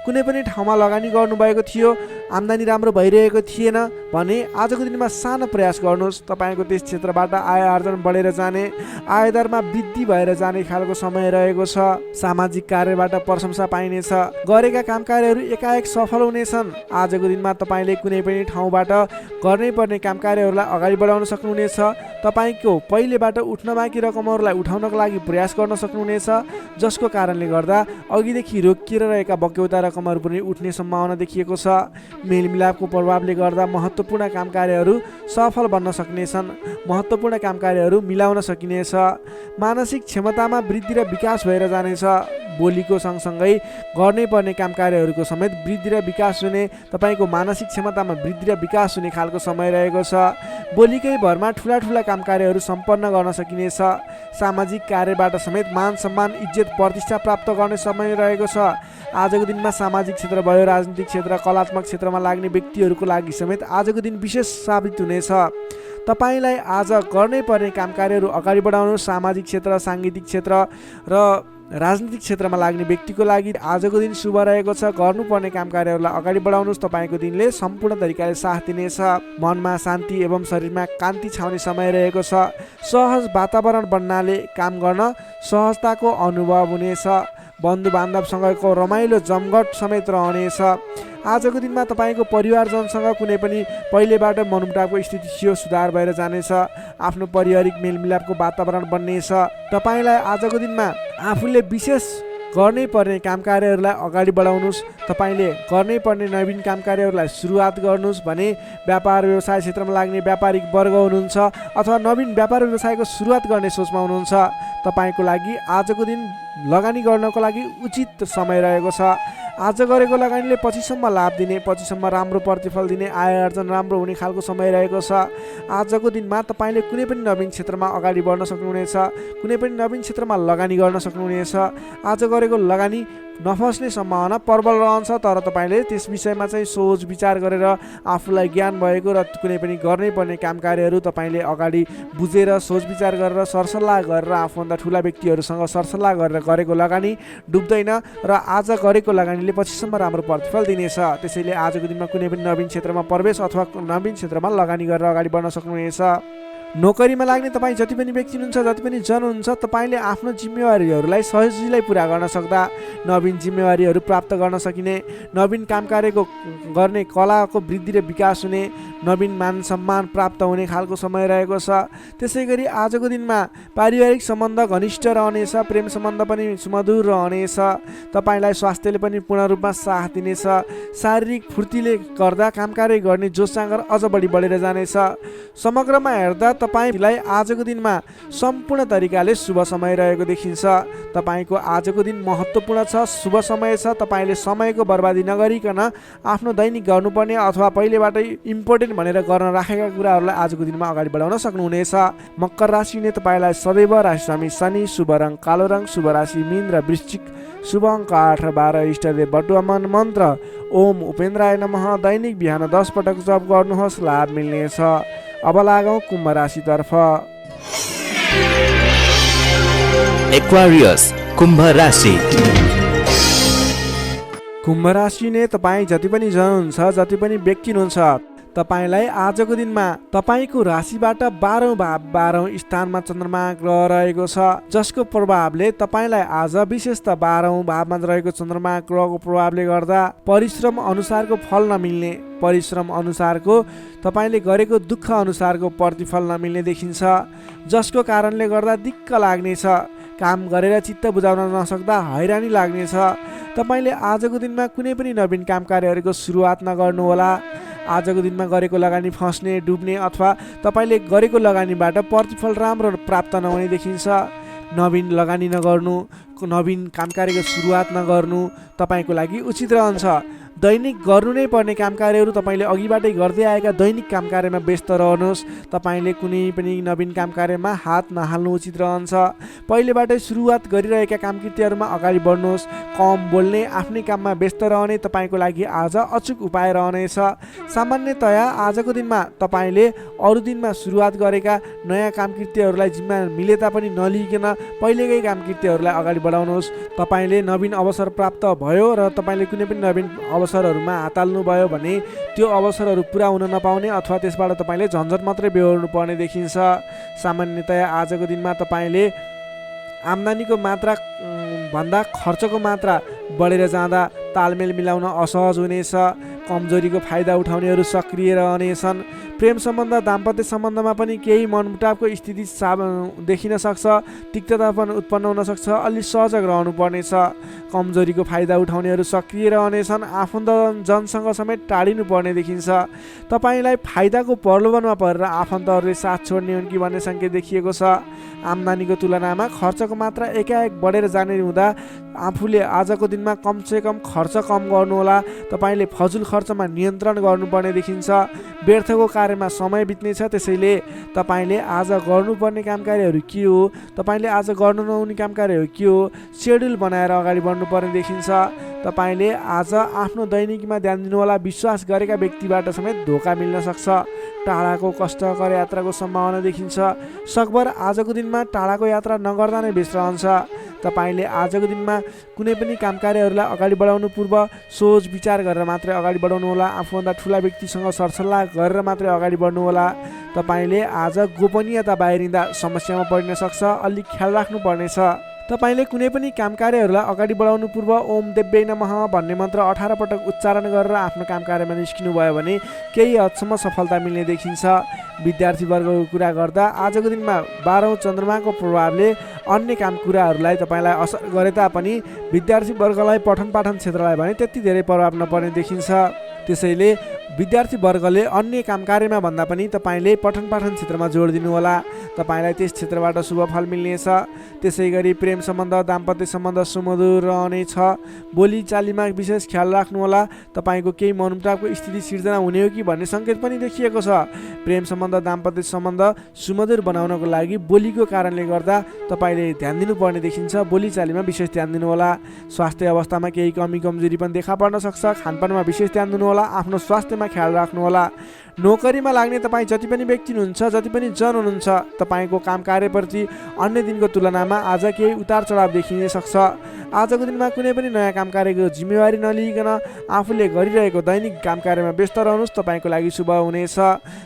कुनै पनि ठाउँमा लगानी गर्नुभएको थियो, आम्दानी राम्रो भइरहेको थिएन भने आजको दिनमा सानो प्रयास गर्नुहोस्। तपाईँको त्यस क्षेत्रबाट आय आर्जन बढेर जाने, आयदरमा वृद्धि भएर जाने खालको समय रहेको छ। सामाजिक कार्यबाट प्रशंसा पाइनेछ। गरेका काम कार्यहरू एकाएक सफल हुनेछन्। आजको दिनमा तपाईँले कुनै पनि ठाउँबाट गर्नै पर्ने काम कार्यहरूलाई अगाडि बढाउन सक्नुहुनेछ। तपाईँको पहिलेबाट उठ्न बाँकी रकमहरूलाई उठाउनको लागि प्रयास गर्न सक्नुहुनेछ, जसको कारणले गर्दा अघिदेखि रोकिएर रहेका बक्यौता रकमहरू पनि उठ्ने सम्भावना देखिएको छ। मेलमिलापको प्रभावले गर्दा महत्त्वपूर्ण काम कार्यहरू सफल बन्न सक्नेछन्। महत्त्वपूर्ण काम कार्यहरू मिलाउन सकिनेछ। मानसिक क्षमतामा वृद्धि र विकास भएर जानेछ। बोलीको सँगसँगै गर्नै पर्ने काम कार्यहरूको समेत वृद्धि र विकास हुने, तपाईँको मानसिक क्षमतामा वृद्धि र विकास हुने खालको समय रहेको छ। बोलीकै भरमा ठुला ठुला काम कार्यहरू सम्पन्न गर्न सकिनेछ। सामाजिक कार्यबाट समेत मान सम्मान, इज्जत, प्रतिष्ठा प्राप्त गर्ने समय रहेको छ। आजको दिनमा सामाजिक क्षेत्र भयो, राजनीतिक क्षेत्र, कलात्मक क्षेत्रमा लाग्ने व्यक्तिहरूको लागि समेत आजको दिन विशेष साबित हुनेछ। तपाईँलाई आज गर्नै पर्ने काम कार्यहरू अगाडि बढाउनु। सामाजिक क्षेत्र, साङ्गीतिक क्षेत्र र राजनीतिक क्षेत्रमा लाग्ने व्यक्तिको लागि आजको दिन शुभ रहेको छ। गर्नुपर्ने काम कार्यहरूलाई अगाडि बढाउनुहोस्। तपाईँको दिनले सम्पूर्ण तरिकाले साथ दिनेछ। मनमा शान्ति एवं शरीरमा कान्ति छाउने समय रहेको छ। सहज वातावरण बन्नाले काम गर्न सहजताको अनुभव हुनेछ। बन्धु बान्धवसँगको रमाइलो जमघट समेत रहनेछ। आजको दिनमा तपाईँको परिवारजनसँग कुनै पनि पहिलेबाट मनमुटावको स्थिति थियो सुधार भएर जानेछ। आफ्नो पारिवारिक मेलमिलापको वातावरण बन्नेछ। तपाईँलाई आजको दिनमा आफूले विशेष गर्नै पर्ने काम कार्यहरूलाई अगाडि बढाउनुहोस्। तपाईँले गर्नै पर्ने नवीन काम कार्यहरूलाई सुरुवात गर्नुहोस् भने व्यापार व्यवसाय क्षेत्रमा लाग्ने व्यापारिक वर्ग हुनुहुन्छ अथवा नवीन व्यापार व्यवसायको सुरुवात गर्ने सोचमा हुनुहुन्छ, तपाईँको लागि आजको दिन लगानी गर्नको लागि उचित समय रहेको छ। आज गरेको लगानीले पछिसम्म लाभ दिने, पछिसम्म राम्रो प्रतिफल दिने, आय आर्जन राम्रो हुने खालको समय रहेको छ। आजको दिनमा तपाईँले कुनै पनि नवीन क्षेत्रमा अगाडि बढ्न सक्नुहुनेछ, कुनै पनि नवीन क्षेत्रमा लगानी गर्न सक्नुहुनेछ। आज गरेको लगानी नफस्ने सम्भावना प्रबल रहन्छ, तर तपाईँले त्यस विषयमा चाहिँ सोच विचार गरेर आफूलाई ज्ञान भएको र कुनै पनि गर्नै पर्ने काम कार्यहरू तपाईँले अगाडि बुझेर सोच विचार गरेर सरसल्लाह गरेर आफूभन्दा ठुला व्यक्तिहरूसँग सरसल्लाह गरेर गरेको लगानी डुब्दैन र आज गरेको लगानीले पछिसम्म राम्रो प्रतिफल दिनेछ। त्यसैले आजको दिनमा कुनै पनि नवीन क्षेत्रमा प्रवेश अथवा नवीन क्षेत्रमा लगानी गरेर अगाडि बढ्न सक्नुहुनेछ। नोकरीमा लाग्ने तपाईँ जति पनि व्यक्ति हुनुहुन्छ, जति पनि जन हुनुहुन्छ, तपाईँले आफ्नो जिम्मेवारीहरूलाई सजिलै पुरा गर्न सक्दा नवीन जिम्मेवारीहरू प्राप्त गर्न सकिने, नवीन काम कार्यको गर्ने कलाको वृद्धि र विकास हुने, नवीन मान सम्मान प्राप्त हुने खालको समय रहेको छ। त्यसै गरी आजको दिनमा पारिवारिक सम्बन्ध घनिष्ठ रहनेछ, प्रेम सम्बन्ध पनि सुमधुर रहनेछ। तपाईँलाई स्वास्थ्यले पनि पूर्ण रूपमा साथ दिनेछ। शारीरिक फुर्तीले गर्दा काम कार्य गर्ने जोस जाँगर अझ बढी बढेर जानेछ। समग्रमा हेर्दा तपाईँलाई आजको दिनमा सम्पूर्ण तरिकाले शुभ समय रहेको देखिन्छ। तपाईँको आजको दिन महत्त्वपूर्ण छ, शुभ समय छ। तपाईँले समयको बर्बादी नगरिकन आफ्नो दैनिक गर्नुपर्ने अथवा पहिलेबाटै इम्पोर्टेन्ट भनेर गर्न राखेका कुराहरूलाई आजको दिनमा अगाडि बढाउन सक्नुहुनेछ। मकर राशिले तपाईँलाई सदैव राशिस्वामी शनि, शुभ रङ कालो रङ, शुभ राशि मीन र वृश्चिक, शुभ अङ्क 8 र 12, इष्टदेव बटुवामन मन्त्र ओम उपेन्द्राय नमः दैनिक बिहान 10 पटक जप गर्नुहोस्, लाभ मिल्नेछ। अब लागौँ कुम्भ राशितर्फ। एक्वारियस कुम्भ राशि। कुम्भ राशि नै तपाईँ जति पनि जन हुनुहुन्छ, जति पनि व्यक्ति हुनुहुन्छ, तपाईँलाई आजको दिनमा तपाईँको राशिबाट 12औं भाव 12औं स्थानमा चन्द्रमा ग्रह रहेको छ, जसको प्रभावले तपाईँलाई आज विशेष त 12औं भावमा रहेको चन्द्रमा ग्रहको प्रभावले गर्दा परिश्रम अनुसारको फल नमिल्ने, परिश्रम अनुसारको तपाईँले गरेको दुःख अनुसारको प्रतिफल नमिल्ने देखिन्छ, जसको कारणले गर्दा दिक्क लाग्नेछ। काम गरेर चित्त बुझाउन नसक्दा हैरानी लाग्नेछ। तपाईँले आजको दिनमा कुनै पनि नवीन काम कार्यहरूको सुरुवात नगर्नुहोला। आजको दिनमा गरेको लगानी फस्ने, डुब्ने अथवा तपाईँले गरेको लगानीबाट प्रतिफल राम्रो प्राप्त नहुने देखिन्छ। नवीन लगानी नगर्नु, नवीन काम कार्यको सुरुवात नगर्नु तपाईँको लागि उचित रहन्छ। दैनिक गर्नु नै पर्ने काम कार्यहरू तपाईँले अघिबाटै गर्दै आएका दैनिक काम कार्यमा व्यस्त रहनुहोस्। तपाईँले कुनै पनि नवीन काम कार्यमा हात नहाल्नु उचित रहन्छ। पहिलेबाटै सुरुवात गरिरहेका काम कृत्यहरूमा अगाडि बढ्नुहोस्। कम बोल्ने, आफ्नै काममा व्यस्त रहने तपाईँको लागि आज अचुक उपाय रहनेछ। सामान्यतया आजको दिनमा तपाईँले अरू दिनमा सुरुवात गरेका नयाँ काम कृत्यहरूलाई जिम्मा मिले तापनि नलिकन पहिलेकै काम कृत्यहरूलाई अगाडि बढाउनुहोस्। तपाईँले नवीन अवसर प्राप्त भयो र तपाईँले कुनै पनि नवीन अवसरहरूमा हात हाल्नुभयो भने त्यो अवसरहरू पुरा हुन नपाउने अथवा त्यसबाट तपाईँले झन्झट मात्रै बेहोर्नु पर्ने देखिन्छ। सामान्यतया आजको दिनमा तपाईँले आम्दानीको मात्रा भन्दा खर्चको मात्रा बढेर जाँदा तालमेल मिलाउन असहज हुनेछ। कमजोरीको फाइदा उठाउनेहरू सक्रिय रहनेछन्। प्रेम सम्बन्ध, दाम्पत्य सम्बन्धमा पनि केही मनमुटावको स्थिति देखिन सक्छ, तिक्तता पनि उत्पन्न हुन सक्छ। अलि सजग रहनु पर्नेछ। कमजोरीको फाइदा उठाउनेहरू सक्रिय रहनेछन्। आफन्त जनसँग समेत टाढिनु पर्ने देखिन्छ। तपाईँलाई फाइदाको प्रलोभनमा परेर आफन्तहरूले साथ छोड्ने हुन् कि भन्ने सङ्केत देखिएको छ। आम्दानीको तुलनामा खर्चको मात्रा एकाएक बढेर जाने हुँदा आफूले आजको दिनमा कमसेकम खर्च कम गर्नुहोला। तपाईँले फजुल खर्चमा नियन्त्रण गर्नुपर्ने देखिन्छ। व्यर्थको कार्यमा समय बित्नेछ। त्यसैले तपाईँले आज गर्नुपर्ने काम कार्यहरू के हो, तपाईँले आज गर्नु नहुने काम कार्यहरू के हो, सेड्युल बनाएर अगाडि बढ्नुपर्ने देखिन्छ। तपाईँले आज आफ्नो दैनिकीमा ध्यान दिनुहोला। विश्वास गरेका व्यक्तिबाट समेत धोका मिल्न सक्छ। टाढाको कष्टकर यात्राको सम्भावना देखिन्छ। सकभर आजको दिनमा टाढाको यात्रा नगर्दा नै बेस रहन्छ। तपाईँले आजको दिनमा कुनै पनि काम कार्यहरूलाई अगाडि बढाउनु पूर्व सोच विचार गरेर मात्रै अगाडि बढाउनु होला। आफूभन्दा ठुला व्यक्तिसँग सरसल्लाह गरेर मात्रै अगाडि बढ्नु होला। तपाईँले आज गोपनीयता बाहिरिँदा समस्यामा परिन सक्छ। अलिक ख्याल राख्नु पर्नेछ। तपाईँले कुनै पनि काम कार्यहरूलाई अगाडि बढाउनु पूर्व ओम देव्यै नमः भन्ने मन्त्र 18 पटक उच्चारण गरेर आफ्नो काम कार्यमा निस्किनु भयो भने केही हदसम्म सफलता मिल्ने देखिन्छ। विद्यार्थीवर्गको कुरा गर्दा आजको दिनमा 12औं चन्द्रमाको प्रभावले अन्य काम कुराहरूलाई तपाईँलाई असर गरे तापनि विद्यार्थीवर्गलाई पठन पाठन क्षेत्रलाई भने त्यति धेरै प्रभाव नपर्ने देखिन्छ। त्यसैले विद्यार्थीवर्गले अन्य काम कार्यमा भन्दा पनि तपाईँले पठन पाठन क्षेत्रमा जोड दिनुहोला। तपाईँलाई त्यस क्षेत्रबाट शुभ फल मिल्नेछ। त्यसै गरी प्रेम सम्बन्ध दाम्पत्य सम्बन्ध सुमधुर रहनेछ। बोली चालीमा विशेष ख्याल राख्नुहोला। तपाईँको केही मनमुटावको स्थिति सिर्जना हुने हो कि भन्ने सङ्केत पनि देखिएको छ। प्रेम सम्बन्ध दाम्पत्य सम्बन्ध सुमधुर बनाउनको लागि बोलीको कारणले गर्दा तपाईँले ध्यान दिनुपर्ने देखिन्छ। बोली चालीमा विशेष ध्यान दिनुहोला। स्वास्थ्य अवस्थामा केही कमी कमजोरी पनि देखा पर्न सक्छ। खानपानमा विशेष ध्यान दिनुहोला। आफ्नो स्वास्थ्यमा ख्याल राख्नुहोला। नोकरीमा लाग्ने तपाईँ जति पनि व्यक्ति हुनुहुन्छ, जति पनि जन हुनुहुन्छ, तपाईँको काम कार्यप्रति अन्य दिनको तुलनामा आज केही उतार चढाव देखिन सक्छ। आजको दिनमा कुनै पनि नयाँ काम कार्यको जिम्मेवारी नलिइकन आफूले गरिरहेको दैनिक काम कार्यमा व्यस्त रहनुहोस्। तपाईँको लागि शुभ हुनेछ।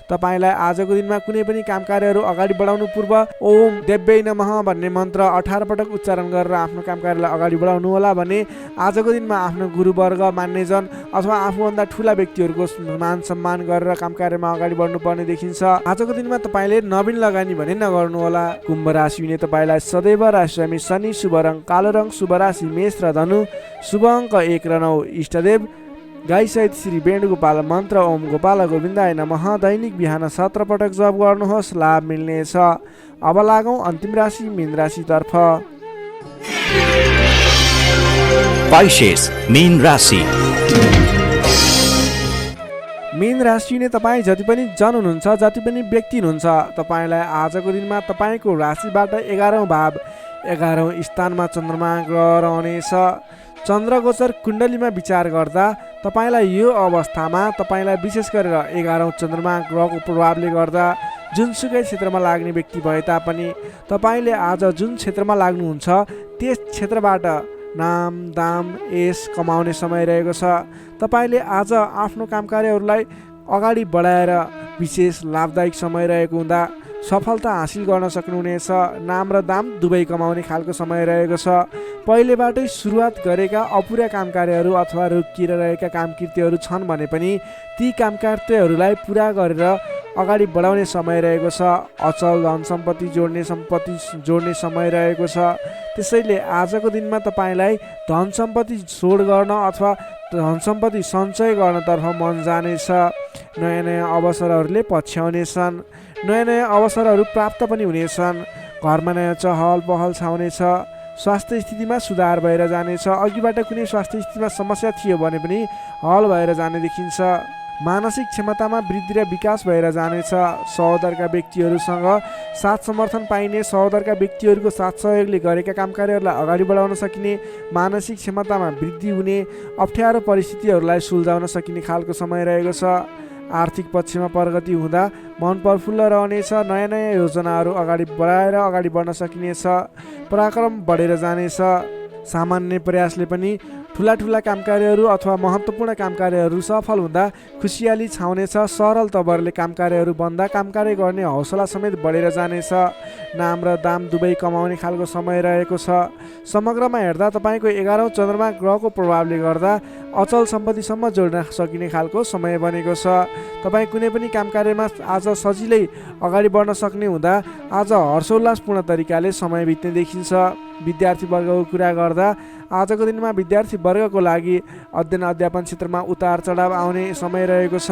तपाईँलाई आजको दिनमा कुनै पनि काम कार्यहरू अगाडि बढाउनु पूर्व ओम देव्यै नमः भन्ने मन्त्र 18 पटक उच्चारण गरेर आफ्नो काम कार्यलाई अगाडि बढाउनु होला भने आजको दिनमा आफ्नो गुरुवर्ग मान्यजन अथवा आफूभन्दा ठुला व्यक्तिहरूको मान सम्मान गरेर काम कार्यमा अगाडि बढ्नुपर्ने देखिन्छ। आजको दिनमा तपाईँले नवीन लगानी भने नगर्नुहोला। कुम्भ राशि हुने तपाईँलाई सदैव राशिस्वामी शनि, शुभ रङ कालो रङ, शुभ राशि मेष र धनु, शुभ अङ्क 1 र 9, इष्टदेव गाई सहित श्री वेणुगोपाल मन्त्र ओम गोपाल गोविन्दाय नमः दैनिक बिहान 17 पटक जप गर्नुहोस्। लाभ मिल्नेछ। अब लागौँ अन्तिम राशि मीन राशितर्फ। पाइसेस मीन राशि। मीन राशि हुने तपाईँ जति पनि जन हुनुहुन्छ, जति पनि व्यक्ति हुनुहुन्छ, तपाईँलाई आजको दिनमा तपाईँको राशिबाट 11औं भाव 11औं स्थानमा चन्द्रमा ग्रह रहनेछ। चन्द्रगोचर कुण्डलीमा विचार गर्दा तपाईँलाई यो अवस्थामा तपाईँलाई विशेष गरेर 11औं चन्द्रमा ग्रहको प्रभावले गर्दा जुनसुकै क्षेत्रमा लाग्ने व्यक्ति भए तापनि तपाईँले आज जुन क्षेत्रमा लाग्नुहुन्छ त्यस क्षेत्रबाट नाम दाम यश कमाउने समय रहेको छ। तपाईँले आज आफ्नो काम कार्यहरूलाई अगाडि बढाएर विशेष लाभदायक समय रहेको हुँदा सफलता हासिल गर्न सक्नुहुनेछ। नाम र दाम दुवै कमाउने खालको समय रहेको छ। पहिलेबाटै सुरुवात गरेका अपुरा काम कार्यहरू अथवा रोकिएर रहेका काम कृत्यहरू छन् भने पनि ती काम कार्यहरूलाई पुरा गरेर अगाडि बढाउने समय रहेको छ। अचल धन सम्पत्ति जोड्ने समय रहेको छ। त्यसैले आजको दिनमा तपाईँलाई धन सम्पत्ति जोड गर्न अथवा धन सम्पत्ति सञ्चय गर्नतर्फ मन जानेछ। नयाँ नयाँ अवसरहरूले पछ्याउनेछन्। नयाँ नयाँ अवसरहरू प्राप्त पनि हुनेछन्। घरमा नयाँ चहल पहल छाउनेछ। स्वास्थ्य स्थितिमा सुधार भएर जानेछ। अघिबाट कुनै स्वास्थ्य स्थितिमा समस्या थियो भने पनि हल भएर जाने देखिन्छ। मानसिक क्षमतामा वृद्धि र विकास भएर जानेछ। सहोदरका व्यक्तिहरूसँग साथ समर्थन पाइने, सहोदरका व्यक्तिहरूको साथ सहयोगले गरेका काम कार्यहरूलाई अगाडि बढाउन सकिने, मानसिक क्षमतामा वृद्धि हुने, अप्ठ्यारो परिस्थितिहरूलाई सुल्झाउन सकिने खालको समय रहेको छ। आर्थिक पक्षमा प्रगति हुँदा मन प्रफुल्ल रहनेछ। नयाँ नयाँ योजनाहरू अगाडि बढाएर अगाडि बढ्न सकिनेछ। पराक्रम बढेर जानेछ। सामान्य प्रयासले पनि ठुला ठुला काम कार्यहरू अथवा महत्त्वपूर्ण काम कार्यहरू सफल हुँदा खुसियाली छाउनेछ। सरल तवरले काम कार्यहरू बन्दा काम कार्य गर्ने हौसला समेत बढेर जानेछ। नाम र दाम दुवै कमाउने खालको समय रहेको छ। समग्रमा हेर्दा तपाईँको 11औं चन्द्रमा ग्रहको प्रभावले गर्दा अचल सम्पत्तिसम्म जोड्न सकिने खालको समय बनेको छ। तपाईँ कुनै पनि काम कार्यमा आज सजिलै अगाडि बढ्न सक्ने हुँदा आज हर्षोल्लासपूर्ण तरिकाले समय बित्ने देखिन्छ। विद्यार्थीवर्गको कुरा गर्दा आजको दिनमा विद्यार्थीवर्गको लागि अध्ययन अध्यापन क्षेत्रमा उतार चढाव आउने समय रहेको छ।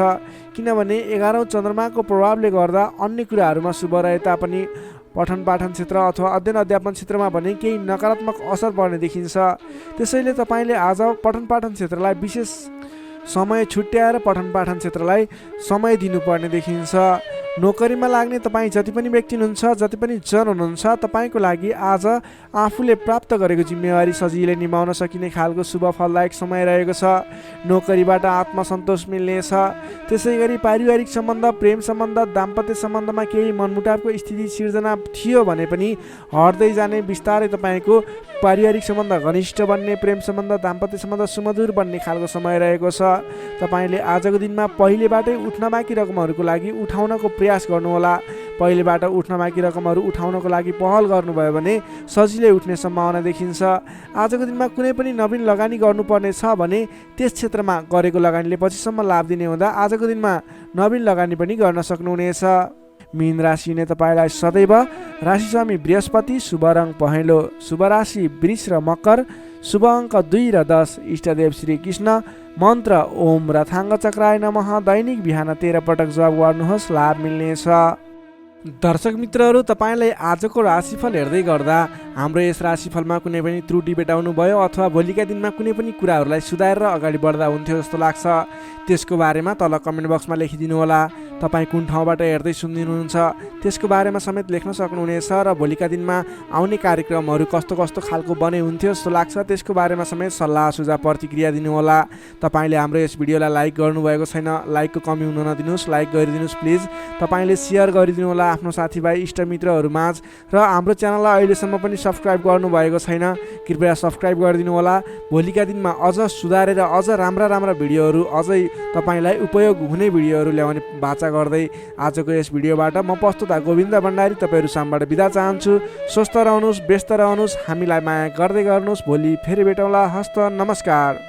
किनभने 11औं चन्द्रमाको प्रभावले गर्दा अन्य कुराहरूमा शुभ रहे तापनि पठन पाठन क्षेत्र अथवा अध्ययन अध्यापन क्षेत्रमा भने केही नकारात्मक असर पर्ने देखिन्छ। त्यसैले तपाईँले आज पठन पाठन क्षेत्रलाई विशेष समय छुट्याएर पठन पाठन क्षेत्रलाई समय दिनुपर्ने देखिन्छ। नोकरीमा लाग्ने तपाईँ जति पनि व्यक्ति हुनुहुन्छ, जति पनि जन हुनुहुन्छ, तपाईँको लागि आज आफूले प्राप्त गरेको जिम्मेवारी सजिलै निभाउन सकिने खालको शुभ फलदायक समय रहेको छ। नोकरीबाट आत्मसन्तोष मिल्नेछ। त्यसै गरी पारिवारिक सम्बन्ध, प्रेम सम्बन्ध, दाम्पत्य सम्बन्धमा केही मनमुटावको स्थिति सिर्जना थियो भने पनि हट्दै जाने, बिस्तारै तपाईँको पारिवारिक सम्बन्ध घनिष्ठ बन्ने, प्रेम सम्बन्ध, दाम्पत्य सम्बन्ध सुमधुर बन्ने खालको समय रहेको छ। तपाईँले आजको दिनमा पहिलेबाटै उठ्न बाँकी रकमहरूको लागि उठाउनको प्रयास गर्नुहोला। पहिलेबाट उठ्न बाँकी रकमहरू उठाउनको लागि पहल गर्नुभयो भने सजिलै उठ्ने सम्भावना देखिन्छ। आजको दिनमा कुनै पनि नवीन लगानी गर्नुपर्ने छ भने त्यस क्षेत्रमा गरेको लगानीले पछिसम्म लाभ दिने हुँदा आजको दिनमा नवीन लगानी पनि गर्न सक्नुहुनेछ। मीन राशि हुने तपाईँलाई सदैव राशिस्वामी बृहस्पति, शुभ रङ पहेँलो, शुभ राशि वृष र मकर, शुभ अङ्क 2 र 10, इष्टदेव श्री कृष्ण, मन्त्र ओम रथाङ्ग चक्राय नमः। दैनिक बिहान 13 पटक जप गर्नुहोस्, लाभ मिल्नेछ। दर्शक मित्रहरू, तपाईँलाई आजको राशिफल हेर्दै गर्दा हाम्रो यस राशिफलमा कुनै पनि त्रुटि भेटाउनु भयो अथवा भोलिका दिनमा कुनै पनि कुराहरूलाई सुधारेर अगाडि बढ्दा हुन्थ्यो जस्तो लाग्छ, त्यसको बारेमा तल कमेन्ट बक्समा लेखिदिनु होला। तपाईँ कुन ठाउँबाट हेर्दै सुनिदिनुहुन्छ त्यसको बारेमा समेत लेख्न सक्नुहुनेछ र भोलिका दिनमा आउने कार्यक्रमहरू कस्तो कस्तो खालको बने हुन्थ्यो जस्तो लाग्छ त्यसको बारेमा समेत सल्लाह सुझाव प्रतिक्रिया दिनुहोला। तपाईँले हाम्रो यस भिडियोलाई लाइक गर्नुभएको छैन, लाइकको कमी हुन नदिनुहोस्, लाइक गरिदिनुहोस् प्लिज। तपाईँले सेयर गरिदिनु होला आफ्नो साथीभाइ इष्टमित्रहरूमाझ र हाम्रो च्यानललाई अहिलेसम्म पनि सब्सक्राइब गर्नुभएको छैन, कृपया सब्सक्राइब गरिदिनु होला। भोलिका दिनमा अझ सुधारेर अझ राम्रा भिडियोहरू, अझै तपाईँलाई उपयोग हुने भिडियोहरू ल्याउने बाचा गर्दै आजको यस भिडियोबाट म प्रस्तुता गोविन्द भण्डारी तपाईँहरू सामबाट बिदा चाहन्छु। स्वस्थ रहनुहोस्, व्यस्त रहनुहोस्, हामीलाई माया गर्दै गर्नुहोस्। भोलि फेरि भेटौँला। हस्त नमस्कार।